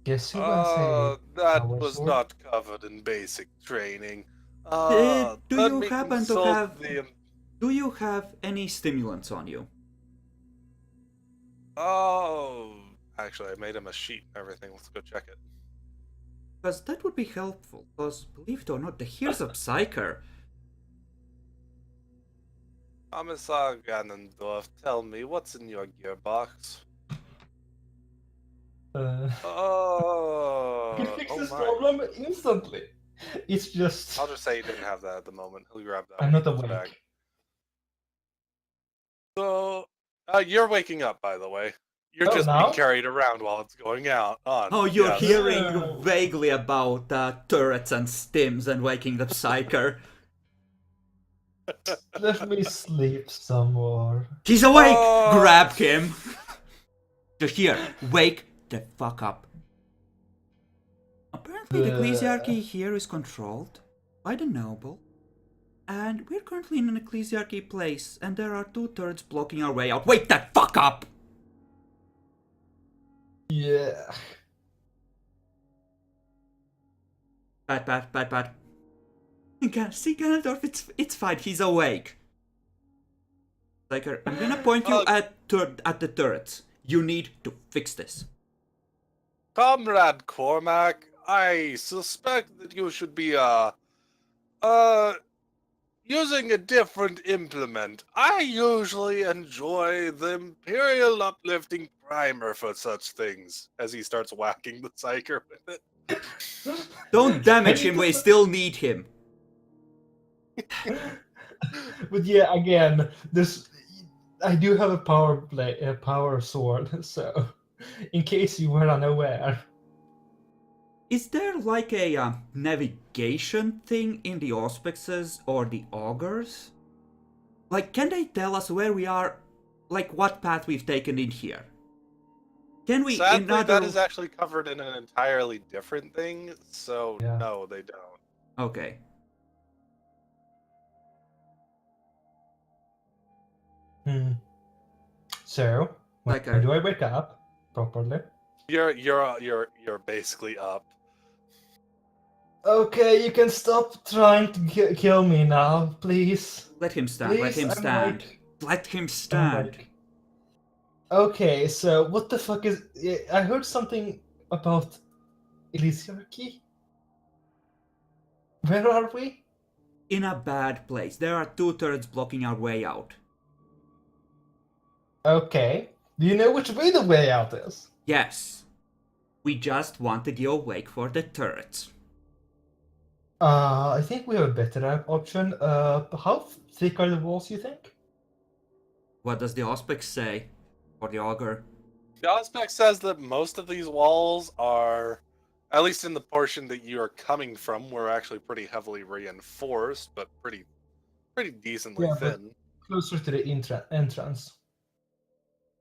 Guess who wants a That power was sword? not covered in basic training. Do let you me happen to consult have- the- Do you have any stimulants on you? Oh, actually, I made him a sheet and everything. Let's go check it. Because that would be helpful. Because, believe it or not, here's a Psyker. Commissar Ganondorf, tell me what's in your gearbox. Oh, I can fix oh this my. problem instantly. It's just I'll just say he didn't have that at the moment. He'll grab that. I'm when not he comes awake. back. So, you're waking up, by the way. You're Oh, just now? being carried around while it's going out. On. Oh, you're yes. hearing No. vaguely about turrets and stims and waking the psyker. Let me sleep some more. He's awake! Oh. Grab him! Just here, wake the fuck up. Apparently the ecclesiarchy here is controlled by the noble. And we're currently in an ecclesiarchy place, and there are 2 turrets blocking our way out. Wake that fuck up! Yeah. Bad. See, Ganondorf, it's fine, he's awake. Psyker, I'm gonna point you at the turrets. You need to fix this. Comrade Cormac, I suspect that you should be using a different implement. I usually enjoy the Imperial Uplifting Primer for such things. As he starts whacking the psyker with it. Don't damage him, we still need him. But yeah, again, this I do have a power sword, so in case you were unaware. Is there like a navigation thing in the auspexes or the augurs? Like, can they tell us where we are, like what path we've taken in here? Can we? Sadly, that is actually covered in an entirely different thing, so Yeah. no, they don't. Okay. So, Like when do I wake up properly? You're basically up. Okay, you can stop trying to kill me now, please. Let him stand. Let Please, him I'm stand. awake. Let him I'm stand. awake. Okay, so what the fuck is? I heard something about Elysiarchy. Where are we? In a bad place. There are 2 turrets blocking our way out. Okay. Do you know which way the way out is? Yes. We just wanted you awake for the turrets. I think we have a better option. How thick are the walls, you think? What does the auspex say? Or the augur? The Auspex says that most of these walls are, at least in the portion that you are coming from, were actually pretty heavily reinforced, but pretty decently Yeah, but thin. closer to the entrance.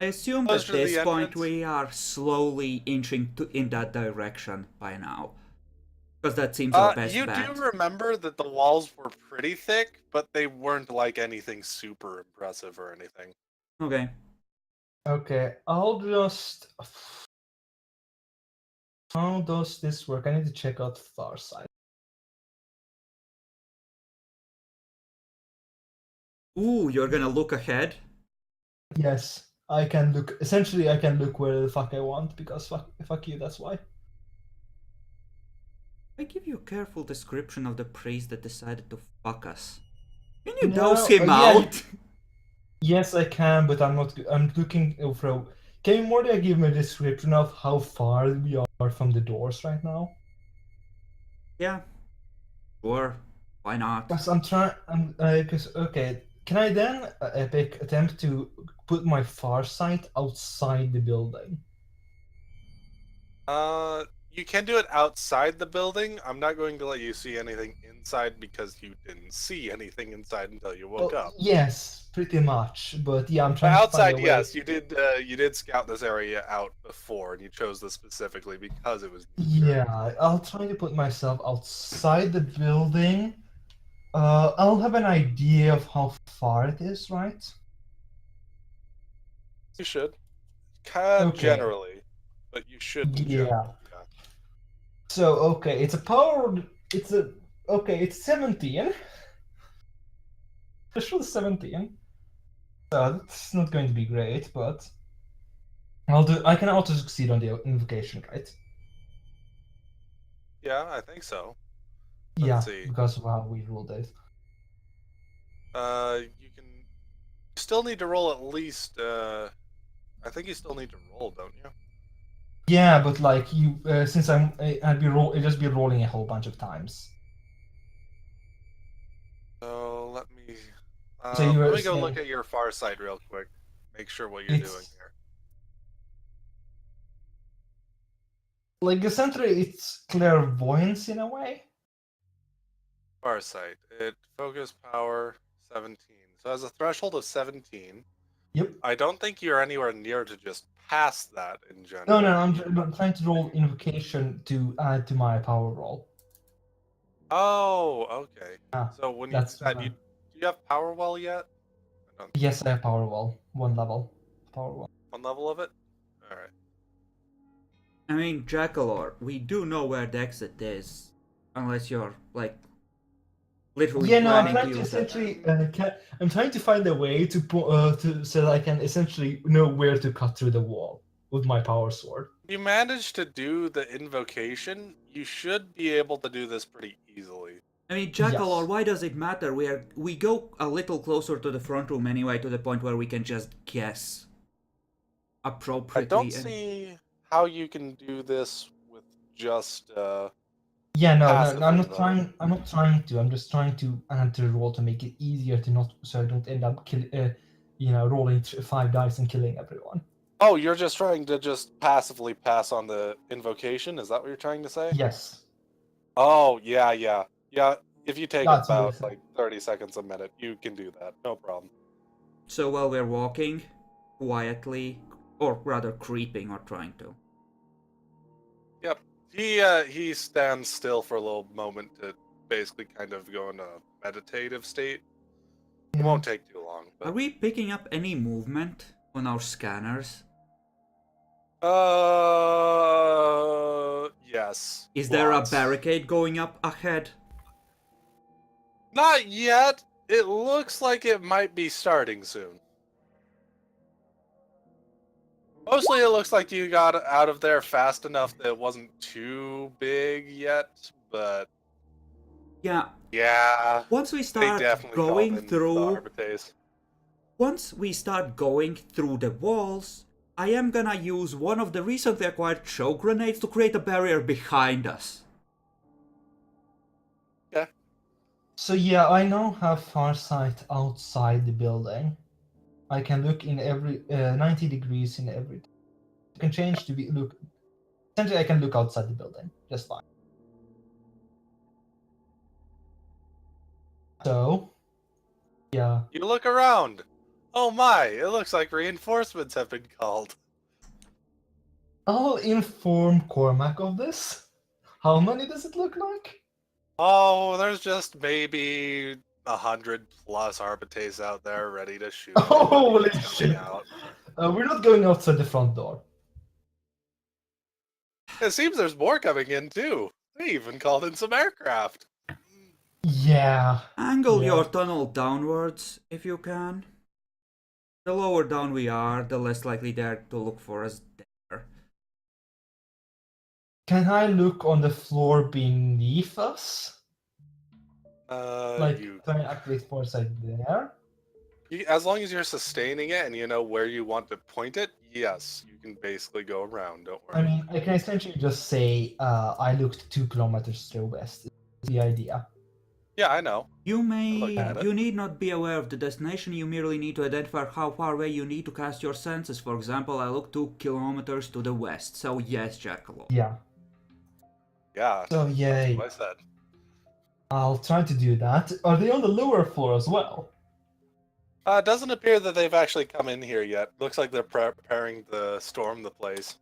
I assume Closer at to this the point entrance? we are slowly inching in that direction by now. Because that seems our best You bet. do remember that the walls were pretty thick, but they weren't like anything super impressive or anything. Okay. Okay, I'll just. How does this work? I need to check out far side. Ooh, you're gonna look ahead? Yes, I can look. Essentially, I can look where the fuck I want because fuck you. That's why. I give you a careful description of the priest that decided to fuck us. Can you No, dose him yeah, out? Yes, I can, but I'm not. I'm looking for. Can you more than give me a description of how far we are from the doors right now? Yeah. Sure. Why not? Because I'm trying. Because okay. Can I then, Epic, attempt to put my far sight outside the building? You can do it outside the building. I'm not going to let you see anything inside because you didn't see anything inside until you woke Well, up. yes, pretty much. But yeah, I'm But trying to outside, find a way. yes, you did. You did scout this area out before, and you chose this specifically because it was. Yeah, I'll try to put myself outside the building. I'll have an idea of how far it is, right? You should. Okay. Generally, but you should. In Yeah. general, yeah. So okay, it's a powered. It's 17. For sure, 17. So that's not going to be great, but I'll do. I can also succeed on the invocation, right? Yeah, I think so. Yeah, Let's see. because of how we ruled it. You can. You still need to roll at least. I think you still need to roll, don't you? Yeah, but like you, since I'd just be rolling a whole bunch of times. So let me. So you were Let me go saying look at your far side real quick. Make sure what you're doing it's here. Like essentially, it's clairvoyance in a way. Farsight. It focus power 17. So it has a threshold of 17. Yep. I don't think you're anywhere near to just pass that in general. No, no, I'm trying to roll invocation to add to my power roll. Oh, okay. Ah, So when you that's do that, fine. do you have power well yet? I don't Yes, I have power roll. One level. Power roll. one level of it? Alright. I mean, Jackalor, we do know where the exit is. Unless you're, like, literally Yeah, no, I'm planning trying to to use that. essentially. I'm trying to find a way to so that I can essentially know where to cut through the wall with my power sword. You managed to do the invocation, you should be able to do this pretty easily. I mean, Jackalor, Yes. why does it matter? We go a little closer to the front room anyway, to the point where we can just guess I appropriately. don't see how you can do this with just Yeah, no, passively, I'm not though. trying. I'm not trying to. I'm just trying to enter the roll to make it easier to not, so I don't end up rolling 5 dice and killing everyone. Oh, you're just trying to just passively pass on the invocation? Is that what you're trying to say? Yes, Oh, yeah. Yeah, if you take that's about what I like 30 seconds a minute, you can do that. No problem. So while we're walking, quietly, or rather creeping or trying to. Yep. He stands still for a little moment to basically kind of go in a meditative state. It won't take too long. Are But... we picking up any movement on our scanners? Yes. Is there a lots. barricade going up ahead? Not yet. It looks like it might be starting soon. Mostly it looks like you got out of there fast enough that it wasn't too big yet, but Yeah. Once we they start definitely going called in through, the Arbitrates. once we start going through the walls, I am gonna use one of the recently acquired choke grenades to create a barrier behind us. Yeah. So yeah, I now have farsight outside the building. I can look in every 90 degrees in every. I can change to be look. Essentially, I can look outside the building just fine. So, yeah. You look around. Oh my, it looks like reinforcements have been called. I'll inform Cormac of this. How many does it look like? Oh, there's just maybe 100 plus Arbitrates out there ready to shoot. Holy Coming shit! out. We're not going outside the front door. It seems there's more coming in too. They even called in some aircraft. Yeah. Angle Yeah. your tunnel downwards if you can. The lower down we are, the less likely they are to look for us there. Can I look on the floor beneath us? Like, You, can I activate foresight there? as long as you're sustaining it and you know where you want to point it, yes, you can basically go around. Don't worry. I mean, I can essentially just say I looked 2 kilometers to the west. Is the idea. Yeah, I know. You looked at it. you need not be aware of the destination, you merely need to identify how far away you need to cast your senses. For example, I look 2 kilometers to the west, so yes, Jackalope. Yeah. Yeah. So That's yay. what I said. I'll try to do that. Are they on the lower floor as well? It doesn't appear that they've actually come in here yet. Looks like they're preparing to storm the place.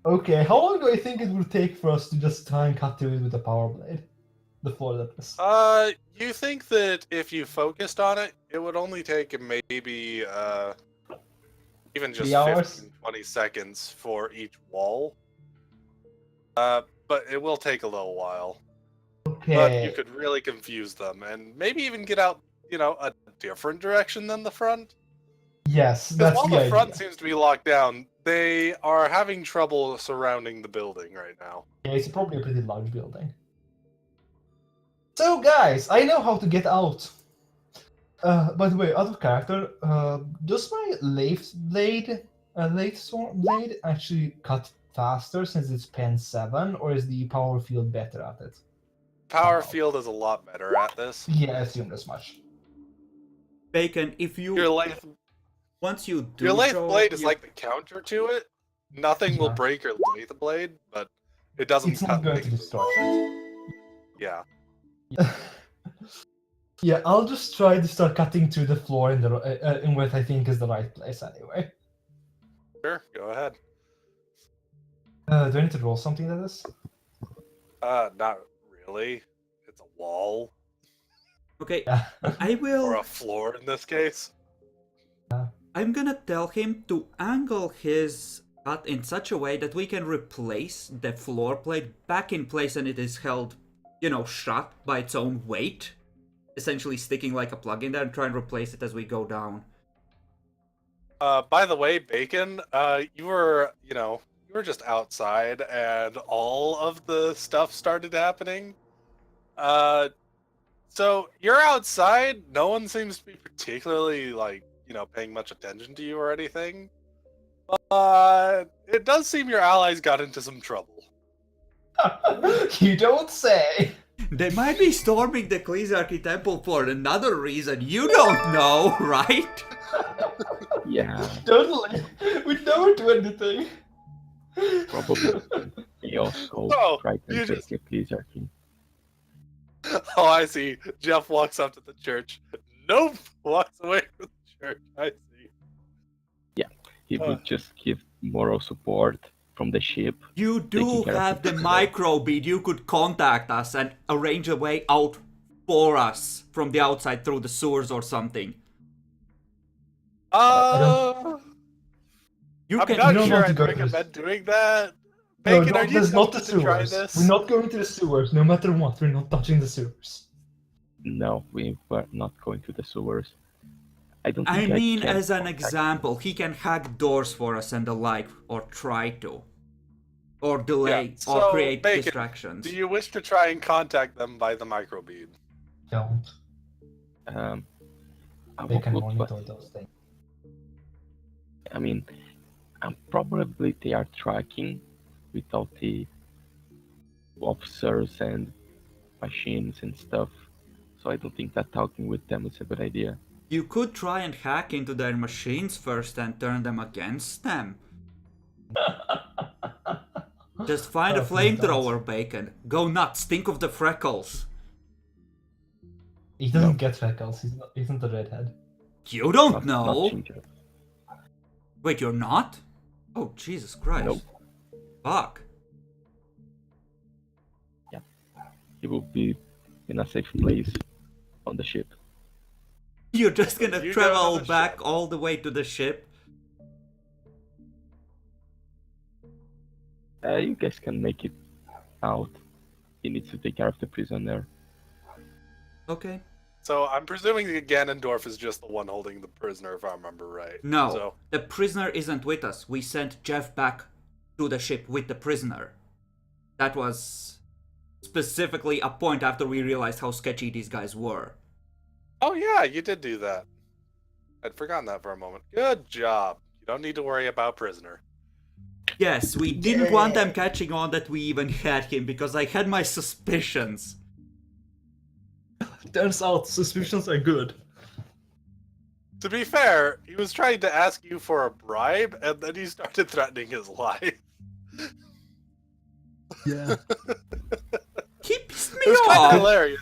Okay, how long do I think it will take for us to just try and cut through it with a power blade? The floor that is. You think that if you focused on it, it would only take maybe, even just 3 hours? 15, 20 seconds for each wall. But it will take a little while. Okay. But you could really confuse them, and maybe even get out, a different direction than the front. Yes, Because that's while the the front idea. seems to be locked down, they are having trouble surrounding the building right now. Yeah, it's probably a pretty large building. So guys, I know how to get out. By the way, out of character, does my lathe blade actually cut faster since it's pen 7, or is the power field better at it? Power Somehow. field is a lot better at this. Yeah, I assumed as much. Bacon, if you Your lathe, once you do your lathe show blade up, is you- like the counter to it. Nothing will Yeah. break your lathe blade, but It doesn't It's not cut going to things. destroy it. Yeah. Yeah, I'll just try to start cutting through the floor in what I think is the right place anyway. Sure, go ahead. Do I need to roll something to this? Not really. It's a wall. Okay, Yeah. I Or will. a floor in this case. I'm gonna tell him to angle his cut in such a way that we can replace the floor plate back in place and it is held, shut by its own weight. Essentially sticking like a plug in there and try and replace it as we go down. By the way, Bacon, you were just outside and all of the stuff started happening. So you're outside, no one seems to be particularly, paying much attention to you or anything. But it does seem your allies got into some trouble. You don't say! They might be storming the Ecclesiarchy Temple for another reason you don't know, right? Yeah, Totally! We don't do anything! probably. They also Oh, tried you to take the Ecclesiarchy. Oh, I see. Jeff walks up to the church. Nope! Walks away from the church. I see. He would just give moral support from the ship. You do Taking care of have the the microbead. You could contact us and arrange a way out for us from the outside through the sewers or something. You You I'm can. not don't sure want to I'd go to recommend doing that. No, Bacon, are you there's not the tempted to try sewers. this? We're not going to the sewers, no matter what. We're not touching the sewers. No, we were not going to the sewers. I don't I think mean, can as an contact- example, he can hack doors for us and the like, or try to. Or delay, Yeah, or so, create Bacon, distractions. Do you wish to try and contact them by the microbead? Don't. I They will can put monitor what- those things. I mean, probably they are tracking without the officers and machines and stuff. So I don't think that talking with them is a good idea. You could try and hack into their machines first and turn them against them. Just find a Oh, please flamethrower, Bacon. Go nuts, think of the freckles. He doesn't get freckles, he's not a redhead. You don't Not know. ginger. Wait, you're not? Oh, Jesus Christ. Nope. Fuck. He will be in a safe place on the ship. You're just gonna You go to travel the back ship. all the way to the ship? You guys can make it out. He needs to take care of the prisoner. Okay. So I'm presuming that Ganondorf is just the one holding the prisoner, if I remember right. No, So, the prisoner isn't with us. We sent Jeff back to the ship with the prisoner. That was specifically a point after we realized how sketchy these guys were. oh yeah, you did do that. I'd forgotten that for a moment. Good job. You don't need to worry about prisoner. Yes, we didn't want them catching on that we even had him because I had my suspicions. Turns out suspicions are good. To be fair, he was trying to ask you for a bribe, and then he started threatening his life. Yeah. He pissed me It was kind of off! hilarious.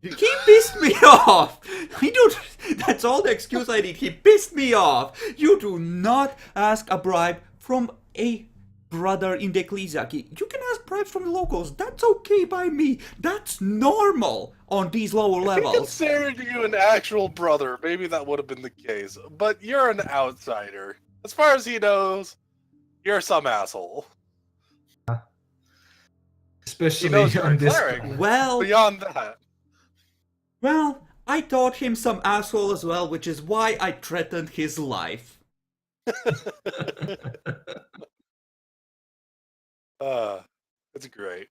He pissed me off! I don't. That's all the excuse I need. He pissed me off! You do not ask a bribe from a brother in the Ecclesiarchy. You can ask bribes from the locals. That's okay by me. That's normal on these lower If he levels. considered you an actual brother, maybe that would have been the case. But you're an outsider. As far as he knows, you're some asshole. Especially He knows you're a on this cleric. planet. Beyond that. Well, I taught him some asshole as well, which is why I threatened his life. It's great.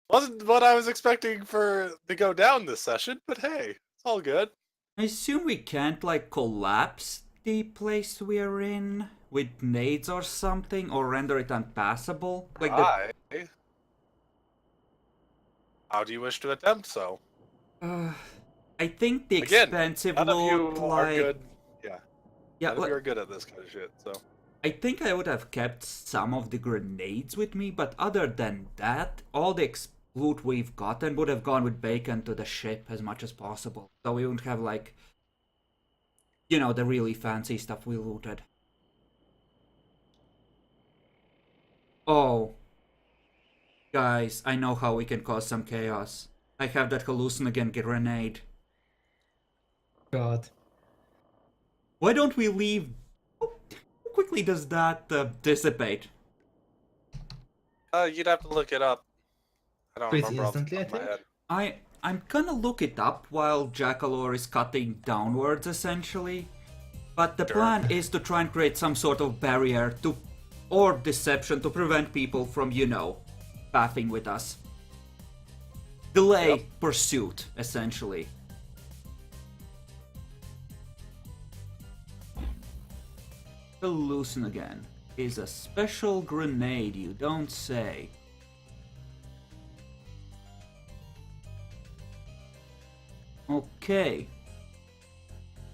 Wasn't what I was expecting to go down this session, but hey, it's all good. I assume we can't, like, collapse the place we're in with nades or something, or render it unpassable? Like the... How do you wish to attempt so? I think the Again, expensive none of you looked are like... good. Yeah, Yeah, none of you are good at this kind of shit. So I think I would have kept some of the grenades with me, but other than that, all the loot we've gotten would have gone with Bacon to the ship as much as possible. So we wouldn't have, like, you know, the really fancy stuff we looted. Oh. Guys, I know how we can cause some chaos. I have that hallucinogen grenade. God. Why don't we leave... How quickly does that dissipate? You'd have to look it up. I don't Pretty remember off the instantly, top of I my think. head. I'm gonna look it up while Jackalore is cutting downwards, essentially. But the Sure. plan is to try and create some sort of barrier to, or deception to prevent people from, you know, pathing with us. Delay Yep. pursuit, essentially. Hallucinogen is a special grenade, you don't say. Okay.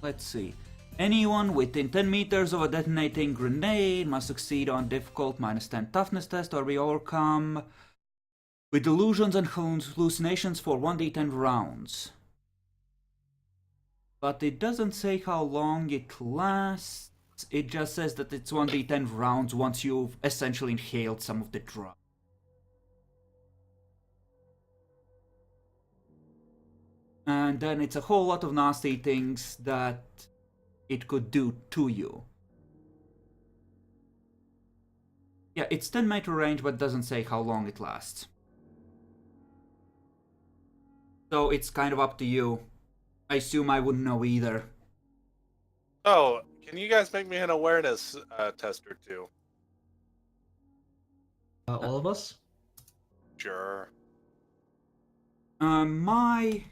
Let's see. Anyone within 10 meters of a detonating grenade must succeed on difficult -10 toughness test or be overcome with delusions and hallucinations for 1d10 rounds. But it doesn't say how long it lasts. It just says that it's 1d10 rounds once you've essentially inhaled some of the drug. And then it's a whole lot of nasty things that it could do to you. Yeah, it's 10-meter range, but doesn't say how long it lasts. So it's kind of up to you. I assume I wouldn't know either. Oh, can you guys make me an awareness test or two? All of us? Sure. My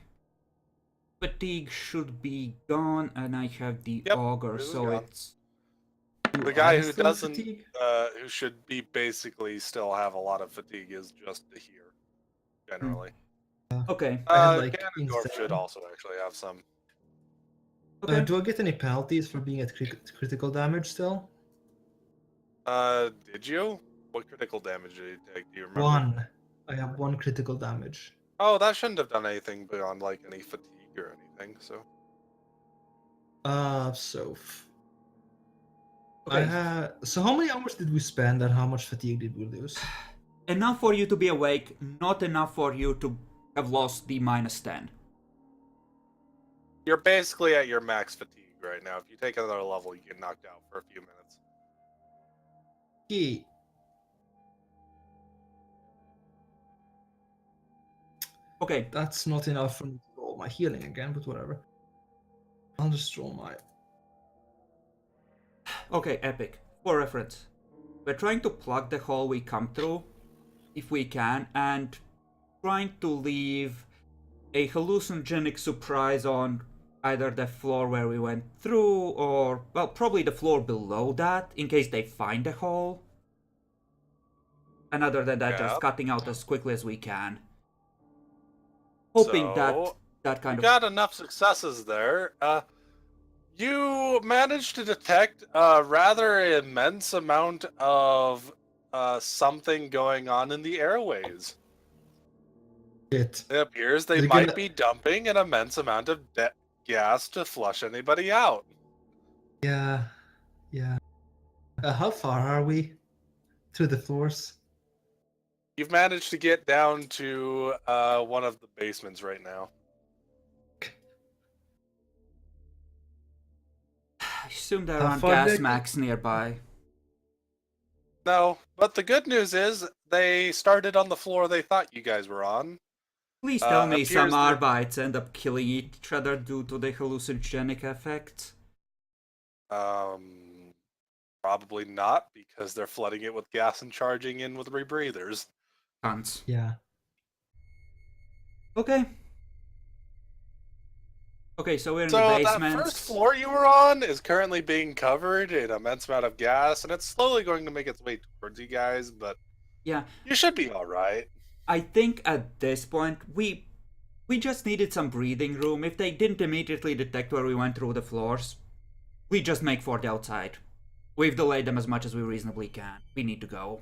fatigue should be gone, and I have the Yep, auger, it was so gone. it's... The Do guy I who still doesn't, fatigue? who should be basically still have a lot of fatigue is just the here, generally. Okay, I had, like, Ganondorf should insane. also actually have some. okay. Do I get any penalties for being at critical damage still? Did you? What critical damage did you take? Do you remember? One. I have 1 critical damage. Oh, that shouldn't have done anything beyond like any fatigue or anything. So I Okay. had. So how many hours did we spend, and how much fatigue did we lose? Enough for you to be awake, not enough for you to have lost the -10. you're basically at your max fatigue right now. If you take another level, you get knocked out for a few minutes. Yeah. Okay, That's not enough for me to roll my healing again, but whatever. I'll just roll my. okay, Epic. For reference, we're trying to plug the hole we come through, if we can, and trying to leave a hallucinogenic surprise on either the floor where we went through, or, well, probably the floor below that, in case they find the hole. And other than that, just Yep. cutting out as quickly as we can. Hoping So, that kind you of... got enough successes there. You managed to detect a rather immense amount of something going on in the airways. Shit. It appears they They're might gonna- be dumping an immense amount of gas to flush anybody out. Yeah. Yeah. How far are we through the floors? You've managed to get down to one of the basements right now. I assume there How aren't far gas did- max nearby. No, but the good news is they started on the floor they thought you guys were on. Please tell me some appears that- Arbites end up killing each other due to the hallucinogenic effects. Probably not, because they're flooding it with gas and charging in with rebreathers. Cunts. Yeah. Okay. Okay, so we're in So the that basement. first floor you were on is currently being covered in an immense amount of gas, and it's slowly going to make its way towards you guys, but Yeah, you should be alright. I think at this point we just needed some breathing room. If they didn't immediately detect where we went through the floors, we just make for the outside. We've delayed them as much as we reasonably can. We need to go.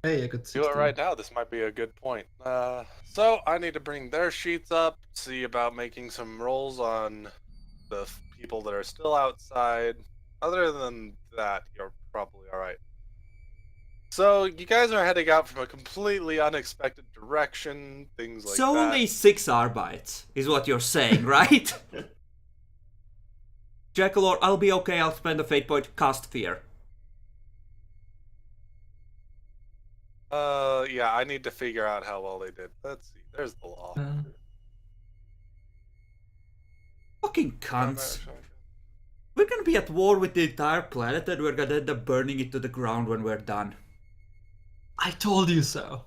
Hey, I got Do it right now. This might be a good point. So I need to bring their sheets up, see about making some rolls on the people that are still outside. Other than that, you're probably all right. So you guys are heading out from a completely unexpected direction, things like So that. only 6 Arbites is what you're saying, right? Jackalor, I'll be okay. I'll spend a fate point, cast fear. Yeah, I need to figure out how well they did. Let's see. There's the law. Fucking cunts. We're gonna be at war with the entire planet and we're gonna end up burning it to the ground when we're done. I told you so.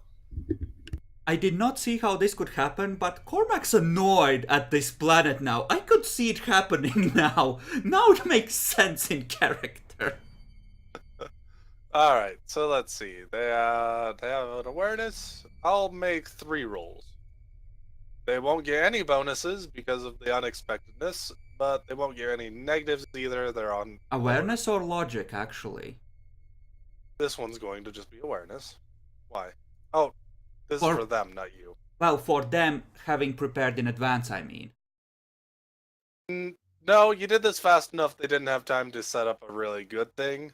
I did not see how this could happen, but Cormac's annoyed at this planet now. I could see it happening now. Now it makes sense in character. Alright, so let's see. They have an awareness. I'll make 3 rolls. They won't get any bonuses because of the unexpectedness, but they won't get any negatives either. They're on Awareness or logic, actually? This one's going to just be awareness. Why? Oh, this Or- is for them, not you. Well, for them having prepared in advance, I mean. No, you did this fast enough. They didn't have time to set up a really good thing,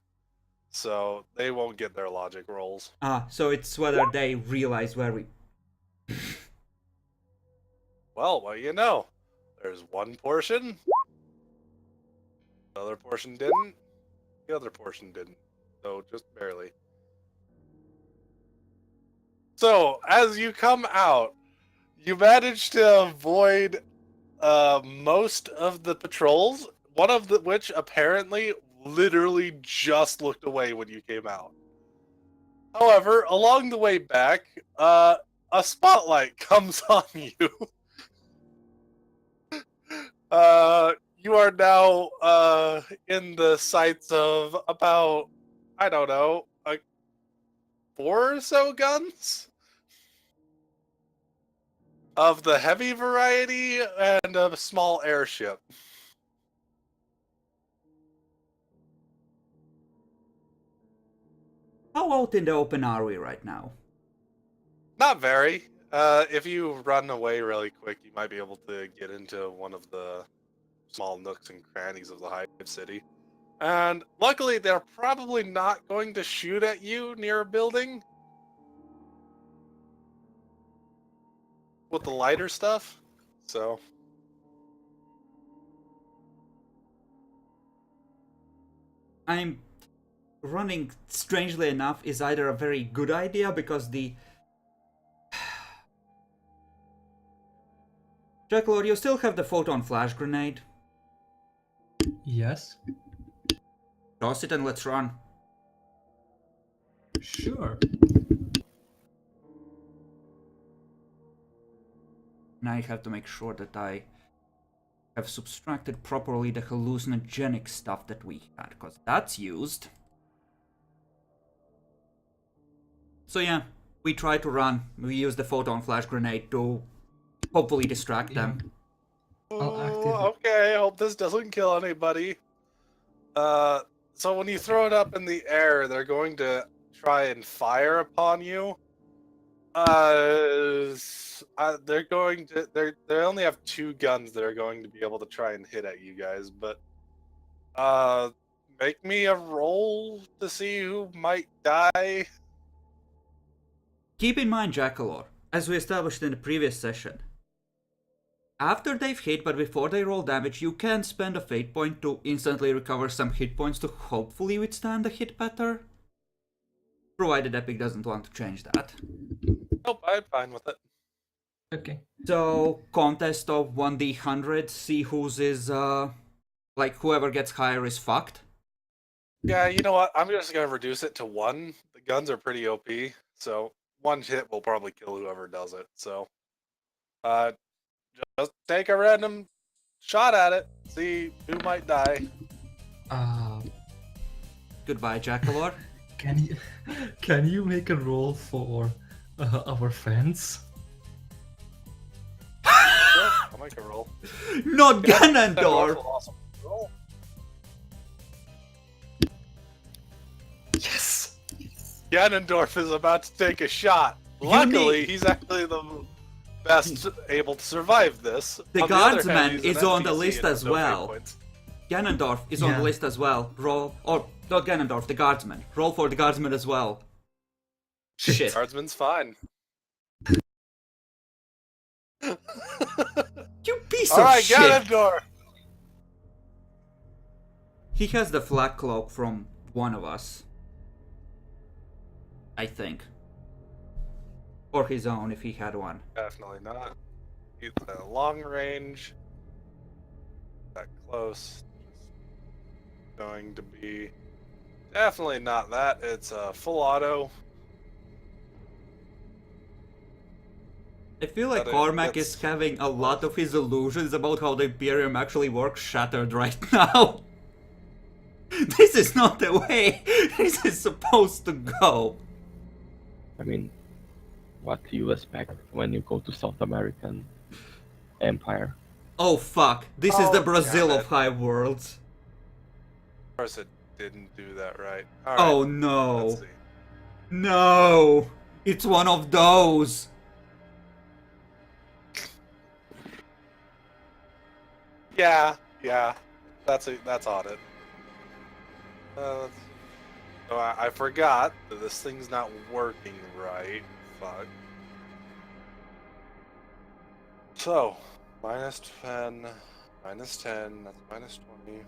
so they won't get their logic rolls. Ah, so it's whether they realize where we... Well, what do you know? There's one portion. The other portion didn't. The other portion didn't. So just barely. So, as you come out, you manage to avoid most of the patrols, one of which apparently literally just looked away when you came out. However, along the way back, a spotlight comes on you. You are now in the sights of about, I don't know, 4 or so guns of the heavy variety and a small airship. How out in the open are we right now? Not very. If you run away really quick, you might be able to get into one of the small nooks and crannies of the Hive City. And luckily, they're probably not going to shoot at you near a building with the lighter stuff. So, I'm running, strangely enough, is either a very good idea because the... Jackalor, you still have the photon flash grenade. Yes. Toss it and let's run. Sure. Now I have to make sure that I have subtracted properly the hallucinogenic stuff that we had, because that's used. So yeah, we try to run. We use the photon flash grenade to hopefully distract them. I'll activate- okay, I hope this doesn't kill anybody. So when you throw it up in the air, they're going to try and fire upon you. They're going to. They only have 2 guns that are going to be able to try and hit at you guys. But make me a roll to see who might die. Keep in mind, Jackalor, as we established in the previous session, after they've hit but before they roll damage, you can spend a fate point to instantly recover some hit points to hopefully withstand the hit better. Provided Epic doesn't want to change that. Nope, I'm fine with it. Okay. So, contest of 1d100, see whose is, like, whoever gets higher is fucked. Yeah, you know what? I'm just gonna reduce it to 1. The guns are pretty OP, so 1 hit will probably kill whoever does it. So, just take a random shot at it. See who might die. Goodbye, Jackalor. Can you make a roll for our friends? Sure, I'll make a roll. Not That's Ganondorf! awesome. Roll. Ganondorf is about to take a shot. You Luckily, need- he's actually the best able to survive this. The On other hand, guardsman he's an is on the NPC list and has as no fate well. points. Ganondorf is on the Yeah. list as well. Roll, or not Ganondorf, the guardsman. Roll for the guardsman as well. Shit. Guardsman's fine. You piece All of right, shit! Ganondorf. He has the flag cloak from one of us. I think. Or his own, if he had one. Definitely not. He's at long range. That close. Going to be definitely not that. It's a full auto. I feel like But Cormac it's- is having a lot of his illusions about how the Imperium actually works shattered right now. This is not the way this is supposed to go. I mean, what do you expect when you go to South American Empire? Oh fuck, this is the Oh, Brazil damn of it. high worlds. Of course, it didn't do that right. All right. Oh no. Let's see. No! It's one of those! Yeah. That's audit. So I forgot that this thing's not working right. Fuck. So, minus 10, minus 10, that's minus 20.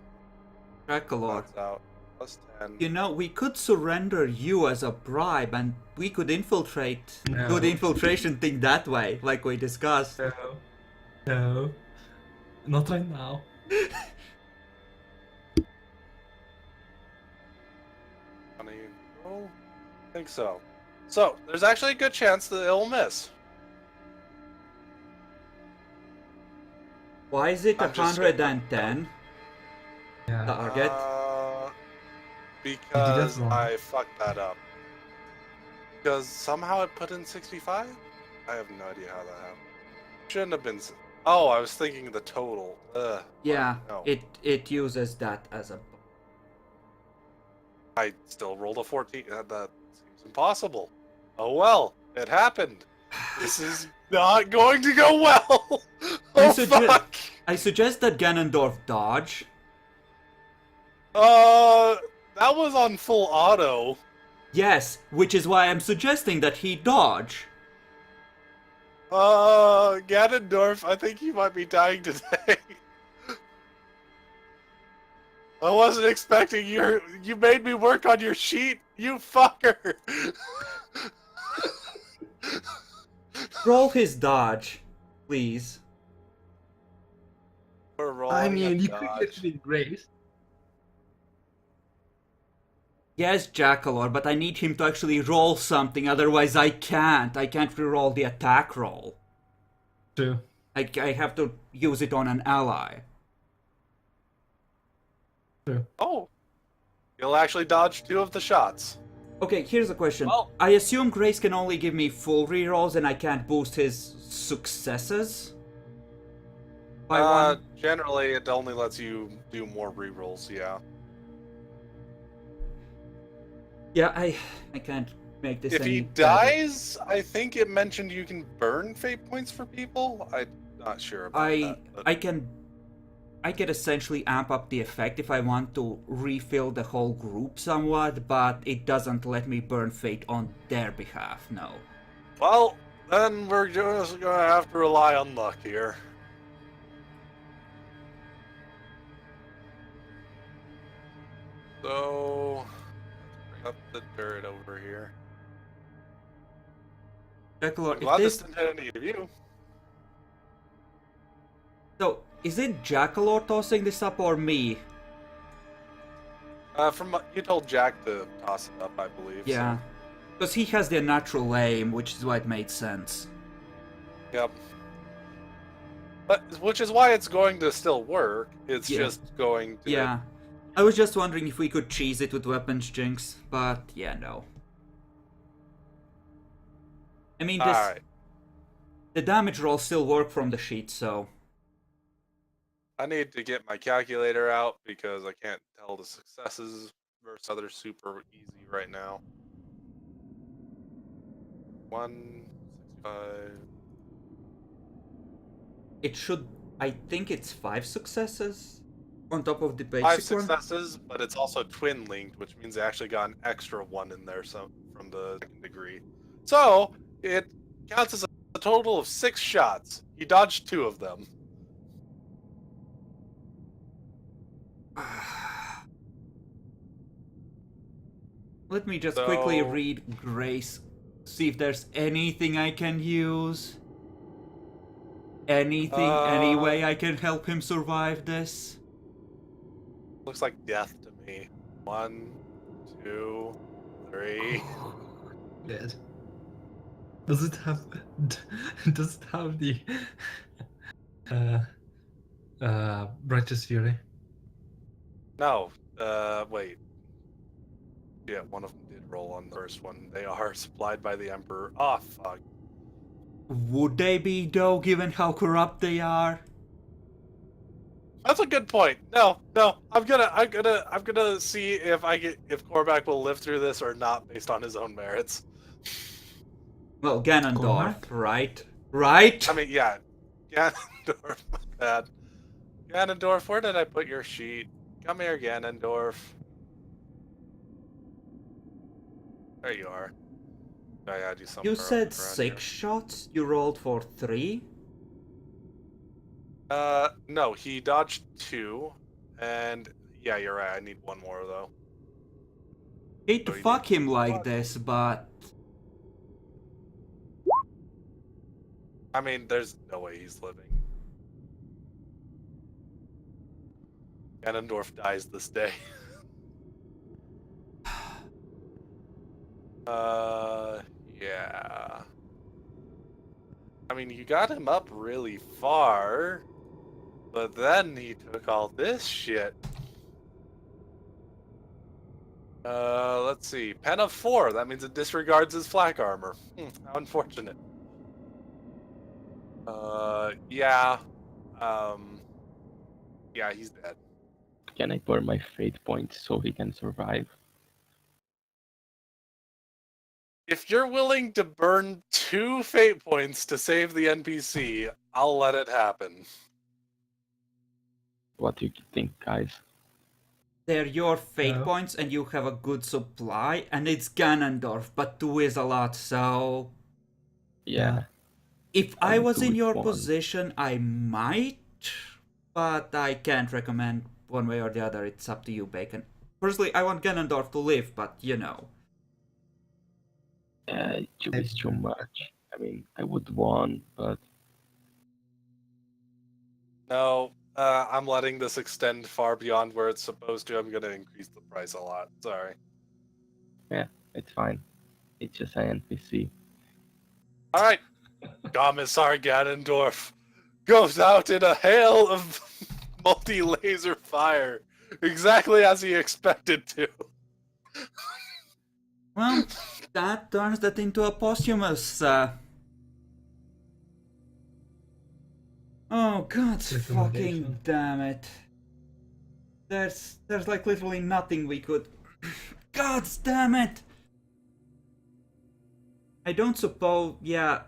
Draculor, That's out. Plus 10. you know, we could surrender you as a bribe and we could infiltrate, No. do the infiltration thing that way, like we discussed. No. Not right now. Oh, I think so. So, there's actually a good chance that it'll miss. Why is it I'm just 110? Yeah. Target? Because wrong. I fucked that up. Because somehow it put in 65? I have no idea how that happened. Shouldn't have been... Oh, I was thinking the total. Yeah, no. it uses that as a... I still rolled a 14. That seems impossible. Oh well, it happened. This is not going to go well. I Oh suggest- fuck. I suggest that Ganondorf dodge. That was on full auto. Yes, which is why I'm suggesting that he dodge. Ganondorf, I think you might be dying today. I wasn't expecting you made me work on your sheet, you fucker. Roll his dodge, please. We're I rolling mean, a you dodge. could get with grace. Yes, Jackalor, but I need him to actually roll something, otherwise I can't. I can't reroll the attack roll. True. I have to use it on an ally. True. Oh, you'll actually dodge 2 of the shots. Okay, here's a question. Well- I assume Grace can only give me full rerolls and I can't boost his successes? By one? Generally, it only lets you do more rerolls. Yeah. Yeah, I can't make this If any he better. dies, I think it mentioned you can burn fate points for people. I'm not sure about that. But... I can essentially amp up the effect if I want to refill the whole group somewhat, but it doesn't let me burn fate on their behalf, no. Well, then we're just gonna have to rely on luck here. So, let's bring up the dirt over here. Jackalor, I'm if glad this... this didn't hit any of you. So, is it Jackalor tossing this up or me? You told Jack to toss it up, I believe. Yeah. Because he has the natural aim, which is why it made sense. So, yep. But which is why it's going to still work. It's Yeah. just going to. Yeah. I was just wondering if we could cheese it with weapons jinx, but yeah, no. I mean, All right. the damage rolls still work from the sheet, so... I need to get my calculator out because I can't tell the successes versus other super easy right now. 165. It should. I think it's 5 successes on top of the basic 5 one. successes, but it's also twin linked, which means they actually got an extra 1 in there from the second degree. So it counts as a total of 6 shots. He dodged 2 of them. Let me just quickly So- read Grace, see if there's anything I can use. Anything, any way I can help him survive this? Looks like death to me. 1, 2, 3. Dead. Does it have the righteous fury? No. Wait. Yeah, one of them did roll on the first one. They are supplied by the Emperor. Oh, fuck. Would they be though, given how corrupt they are? That's a good point. No. I'm gonna see if Korvac will live through this or not based on his own merits. Well, Ganondorf, Cormac? right? Right? I mean, yeah. Ganondorf, my bad. Ganondorf, where did I put your sheet? Come here, Ganondorf. There you are. I had you somewhere You said around 6 shots? You rolled for 3? here. No, he dodged 2, and yeah, you're right. I need 1 more though. Hate to So you fuck need him like one. this, but I mean, there's no way he's living. Ganondorf dies this day. Yeah. I mean, you got him up really far, but then he took all this shit. Let's see. Pen of 4. That means it disregards his flak armor. How unfortunate. Yeah. Yeah, he's dead. Can I burn my fate points so he can survive? If you're willing to burn 2 fate points to save the NPC, I'll let it happen. What do you think, guys? they're your fate Yeah. points and you have a good supply, and it's Ganondorf, but 2 is a lot, so... Yeah. If I I would was do in it your one. position, I might, but I can't recommend one way or the other. It's up to you, Bacon. Personally, I want Ganondorf to live, but you know. 2 is too much. I mean, I would want, but No, I'm letting this extend far beyond where it's supposed to. I'm gonna increase the price a lot. Sorry. it's fine. It's just an NPC. Alright. Commissar Ganondorf goes out in a hail of multi-laser fire. Exactly as he expected to. Well, that turns that into a posthumous, Oh, god fucking Recommendation. damn it. There's like literally nothing we could... God damn it! I don't suppose... Yeah.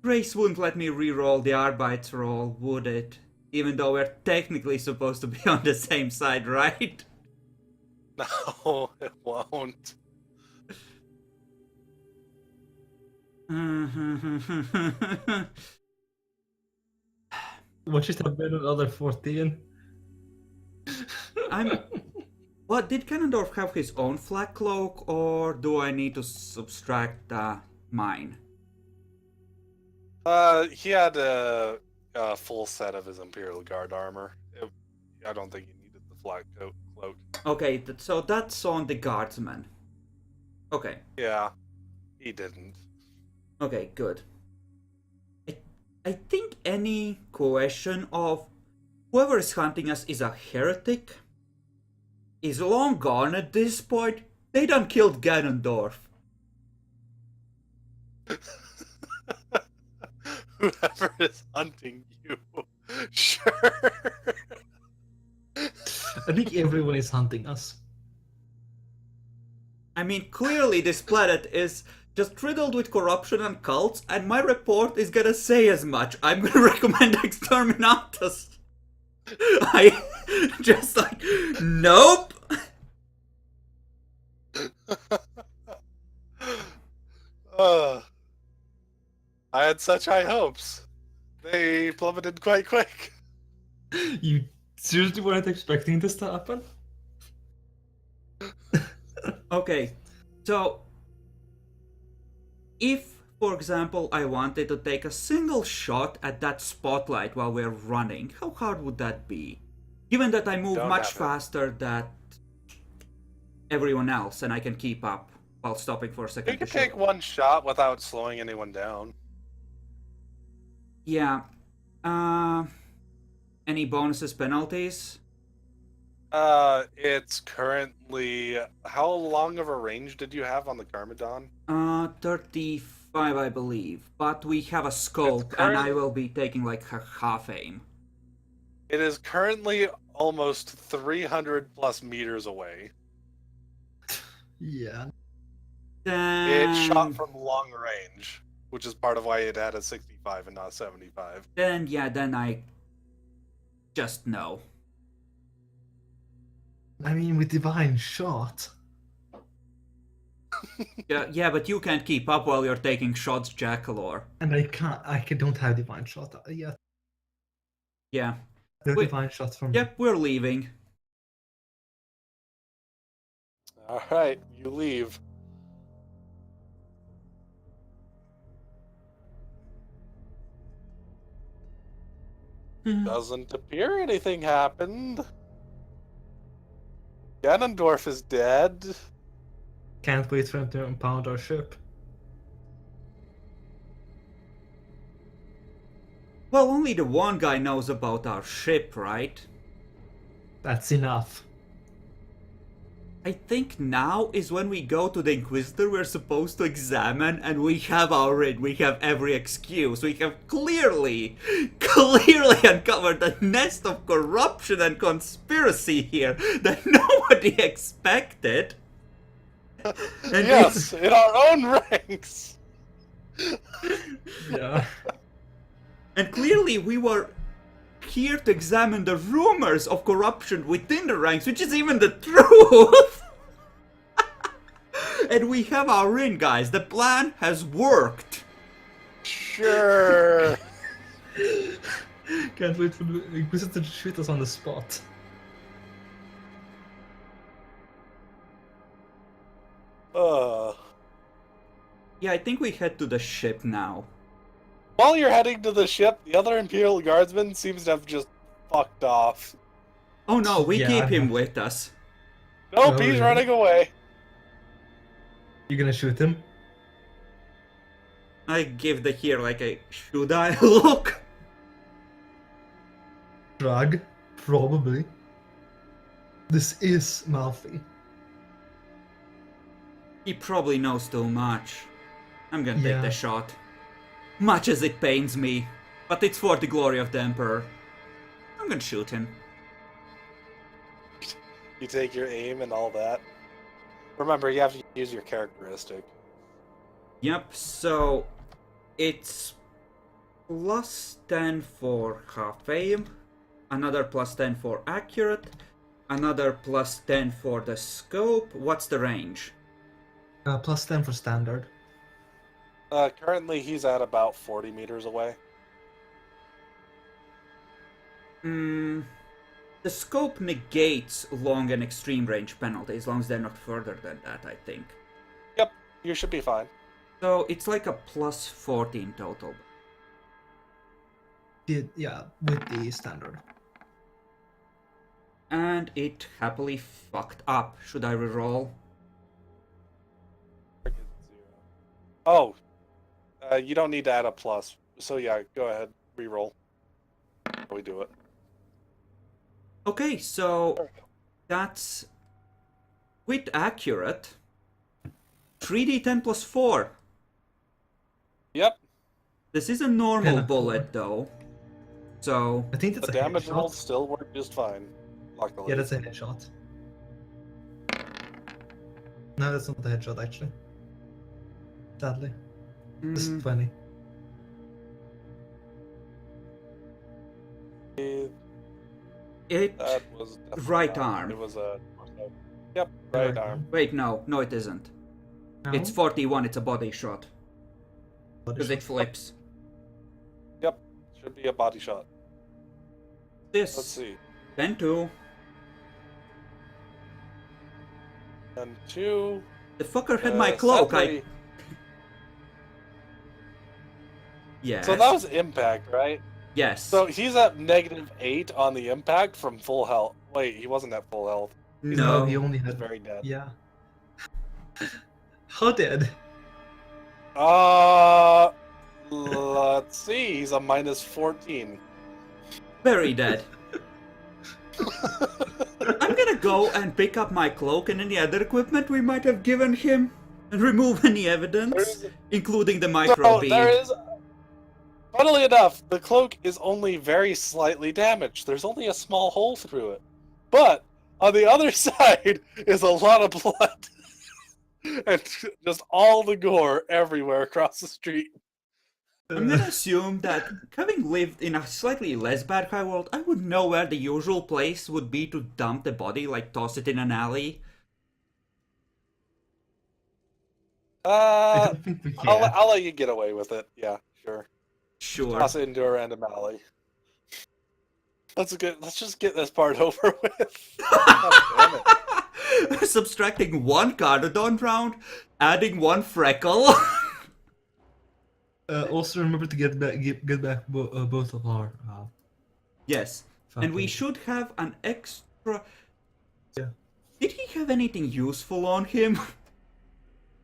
Grace wouldn't let me re-roll the Arbeit roll, would it? Even though we're technically supposed to be on the same side, right? No, it won't. What should have been another 14? What, did Ganondorf have his own flak cloak, or do I need to subtract mine? He had a full set of his Imperial Guard armor. I don't think he needed the flag cloak. Okay, so that's on the guardsman. Okay, Yeah, he didn't. okay, good. I think any question of whoever is hunting us is a heretic is long gone at this point. They done killed Ganondorf. Whoever is hunting you, sure. I think everyone is hunting us. I mean, clearly this planet is just riddled with corruption and cults, and my report is gonna say as much. I'm gonna recommend Exterminatus. I just like, nope. I had such high hopes. They plummeted quite quick. You seriously weren't expecting this to happen? Okay, so if, for example, I wanted to take a single shot at that spotlight while we're running, how hard would that be? Given that I move Don't much have it. faster than everyone else and I can keep up while stopping for a second. You can to shoot. take one shot without slowing anyone down. Yeah. Any bonuses, penalties? It's currently... How long of a range did you have on the Garmadon? 35, I believe. But we have a scope, and I will be taking like half aim. It is currently almost 300 plus meters away. Yeah. Then... It shot from long range, which is part of why it had a 65 and not 75. Then, yeah, then I just know. I mean, with Divine Shot. Yeah, but you can't keep up while you're taking shots, Jackalor. And I don't have Divine Shot yet. Yeah. No Wait. Divine Shot from Yep, we're leaving. Alright, you leave. Doesn't appear anything happened. Ganondorf is dead. Can't wait for him to impound our ship. Well, only the one guy knows about our ship, right? That's enough. I think now is when we go to the Inquisitor we're supposed to examine, and we have our id, we have every excuse. We have clearly uncovered a nest of corruption and conspiracy here that nobody expected. And Yes, in our own ranks. Yeah. And clearly we were here to examine the rumors of corruption within the ranks, which is even the truth. And we have our in, guys. The plan has worked. Sure. Can't wait for the Inquisitor to shoot us on the spot. Yeah, I think we head to the ship now. While you're heading to the ship, the other Imperial Guardsman seems to have just fucked off. Oh no, we Yeah, keep I'm him not- with us. Nope, Oh, he's yeah. running away. You gonna shoot him? I give the here like a should I look? Drag? Probably. This is Malfi. He probably knows too much. I'm gonna take Yeah. the shot. Much as it pains me, but it's for the glory of the Emperor. I'm gonna shoot him. You take your aim and all that. Remember, you have to use your characteristic. Yep, so it's plus 10 for half aim, another plus 10 for accurate, another plus 10 for the scope. What's the range? Plus 10 for standard. Currently, he's at about 40 meters away. The scope negates long and extreme range penalty as long as they're not further than that, I think. Yep, you should be fine. So it's like a plus 14 total. Yeah, with the standard. And it happily fucked up. Should I reroll? Oh, you don't need to add a plus. So yeah, go ahead, reroll. We do it. Okay, so that's with accurate 3d10 plus 4. Yep, This is a normal Yeah. bullet though. So I think the that's a damage headshot. rolls still work just fine. Luckily. Yeah, that's a headshot. No, that's not a headshot actually. Sadly. Just Mm, 20. it That was definitely right not. arm. It was a torso. Yep, right arm. Wait, no, it isn't. No? It's 41. It's a body shot Body because it shot. flips. Yep, should be a body shot. This Let's see. 10-2. And 2. The fucker had my cloak. Sadly, Yes. So that was impact, right? Yes. So he's at -8 on the impact from full health. Wait, he wasn't at full health. no. he only He's had. very dead. Yeah. How dead? Let's see. He's a -14. Very dead. I'm gonna go and pick up my cloak and any other equipment we might have given him and remove any evidence, including the micro bead. there is. Funnily enough, the cloak is only very slightly damaged. There's only a small hole through it. But on the other side is a lot of blood. And just all the gore everywhere across the street. I'm gonna assume that, having lived in a slightly less bad high world, I would know where the usual place would be to dump the body, like toss it in an alley. I don't think we can. I'll let you get away with it. Yeah, sure. Sure. Toss it into a random alley. That's good. Let's just get this part over with. God damn it. Subtracting one Cardodon round, adding one freckle. Also remember to get back both of our. Yes. And we fucking- should have an extra. Yeah. Did he have anything useful on him?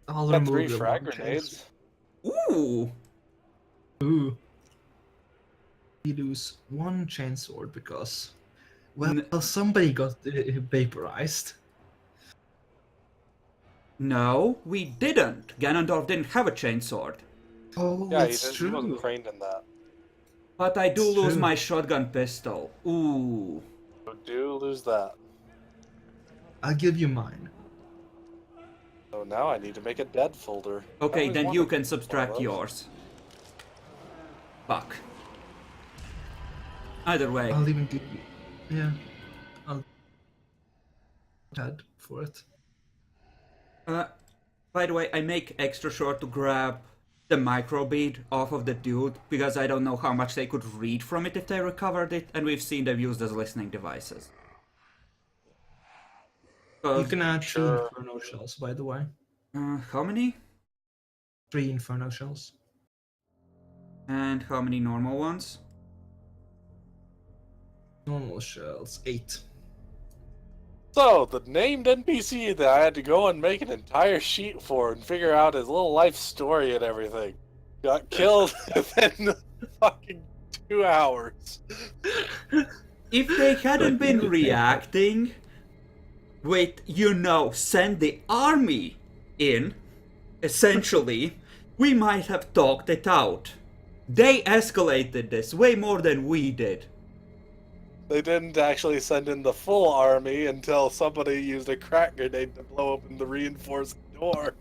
I'll Got remove 3 the frag one grenades. Ooh. Ooh. We lose one chainsword because, well, somebody got vaporized. No, we didn't. Ganondorf didn't have a chainsword. Oh, Yeah, that's he wasn't true. trained in that. But I do It's lose true. my shotgun pistol. Ooh. So do lose that. I'll give you mine. So now I need to make a dead folder. Okay, Always then wanted you one can of subtract those. yours. Fuck. Either way. I'll even give you. Yeah. I'll add for it. By the way, I make extra sure to grab the microbead off of the dude because I don't know how much they could read from it if they recovered it, and we've seen them used as listening devices. You can add Sure. 3 Inferno shells, by the way. How many? 3 Inferno shells. And how many normal ones? Normal shells, 8. So, the named NPC that I had to go and make an entire sheet for and figure out his little life story and everything got killed within fucking 2 hours. If they hadn't been reacting with, send the army in, essentially, we might have talked it out. They escalated this way more than we did. They didn't actually send in the full army until somebody used a crack grenade to blow open the reinforced door.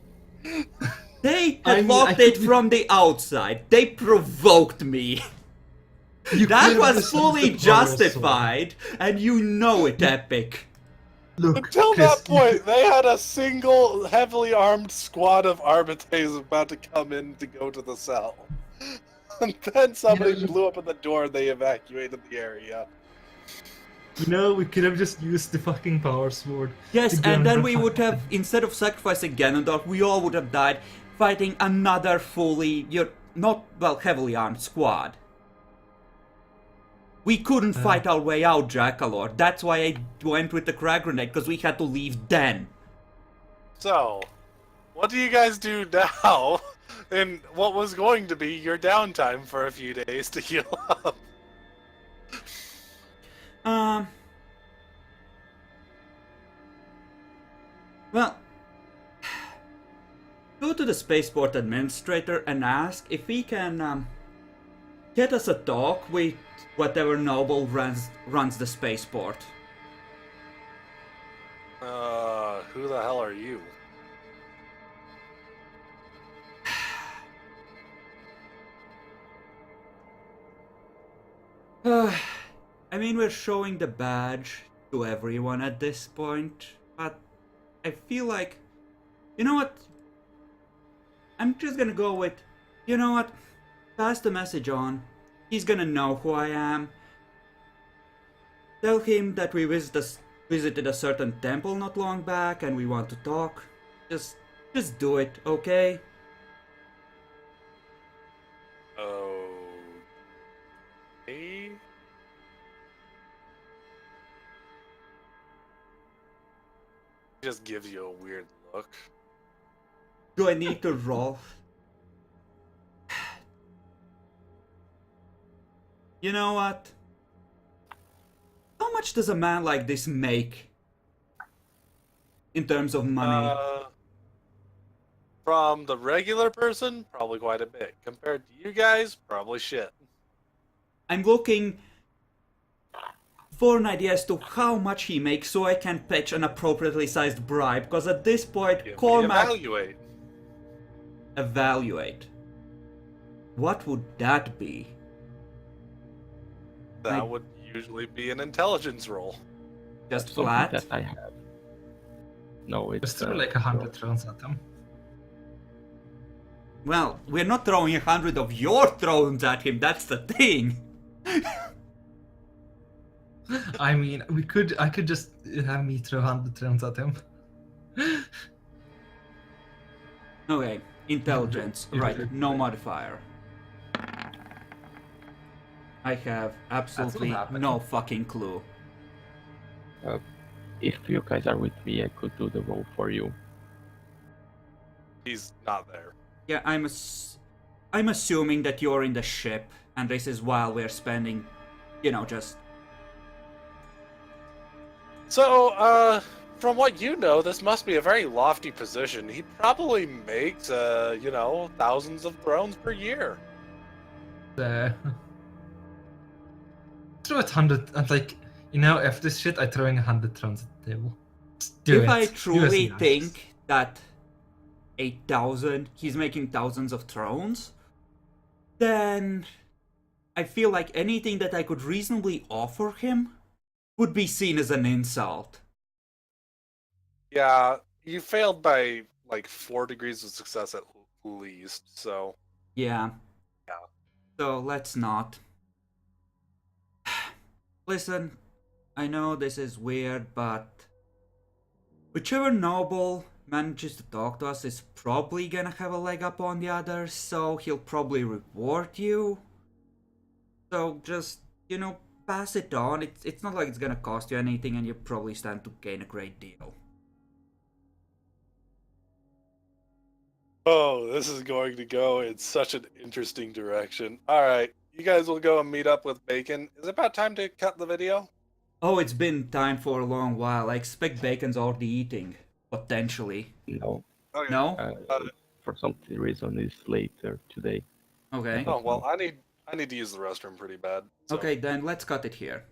They I had mean, locked I it could- from the outside. They provoked me. You That could was have fully used the power sword. justified, and you know it, Epic. Look, Until Chris, that point, they had a single heavily armed squad of Arbites about to come in to go to the cell. And then somebody Yeah. blew open the door and they evacuated the area. we could have just used the fucking power sword. Yes, to and go then we and- would have, instead of sacrificing Ganondorf, we all would have died fighting another fully, heavily armed squad. We couldn't fight our way out, Jackalord. That's why I went with the crack grenade, because we had to leave then. So, what do you guys do now in what was going to be your downtime for a few days to heal up? Well, go to the spaceport administrator and ask if he can get us a talk with whatever noble runs the spaceport. Who the hell are you? I mean, we're showing the badge to everyone at this point, but I feel like, you know what? I'm just gonna go with, you know what? Pass the message on. He's gonna know who I am. Tell him that we visited a certain temple not long back and we want to talk. Just do it, okay? Okay. Just gives you a weird look. Do I need to roll? You know what? How much does a man like this make? In terms of money? From the regular person, probably quite a bit. Compared to you guys, probably shit. I'm looking for an idea as to how much he makes so I can pitch an appropriately sized bribe, because at this point, Give me Cormac... evaluate. Evaluate. What would that be? That would usually be an intelligence roll. Just Something flat? that I have. No, it's Just throw like 100 thrones at him. Well, we're not throwing 100 of your thrones at him, that's the thing! I mean, I could just have me throw 100 thrones at him. Okay, intelligence. Right, no modifier. I have absolutely happening. no fucking clue. If you guys are with me, I could do the roll for you. He's not there. Yeah, I'm assuming that you're in the ship, and this is while we're spending, you know, just... So, from what you know, this must be a very lofty position. He probably makes, you know, thousands of thrones per year. Throw it 100 and like, you know, after this shit, I'm throwing 100 thrones at the table. Just do If it. I Do as truly he asks. think that he's making thousands of thrones, then I feel like anything that I could reasonably offer him would be seen as an insult. Yeah, you failed by like 4 degrees of success at least, so. Yeah. Yeah. So let's not. Listen, I know this is weird, but whichever noble manages to talk to us is probably gonna have a leg up on the others, so he'll probably reward you. So just, you know, pass it on. It's not like it's gonna cost you anything, and you probably stand to gain a great deal. Oh, this is going to go in such an interesting direction. Alright, you guys will go and meet up with Bacon. Is it about time to cut the video? Oh, it's been time for a long while. I expect Bacon's already eating. Potentially. No, Okay. No? for some reason it's later today. Okay. Oh, well, I need to use the restroom pretty bad. So. Okay, then let's cut it here.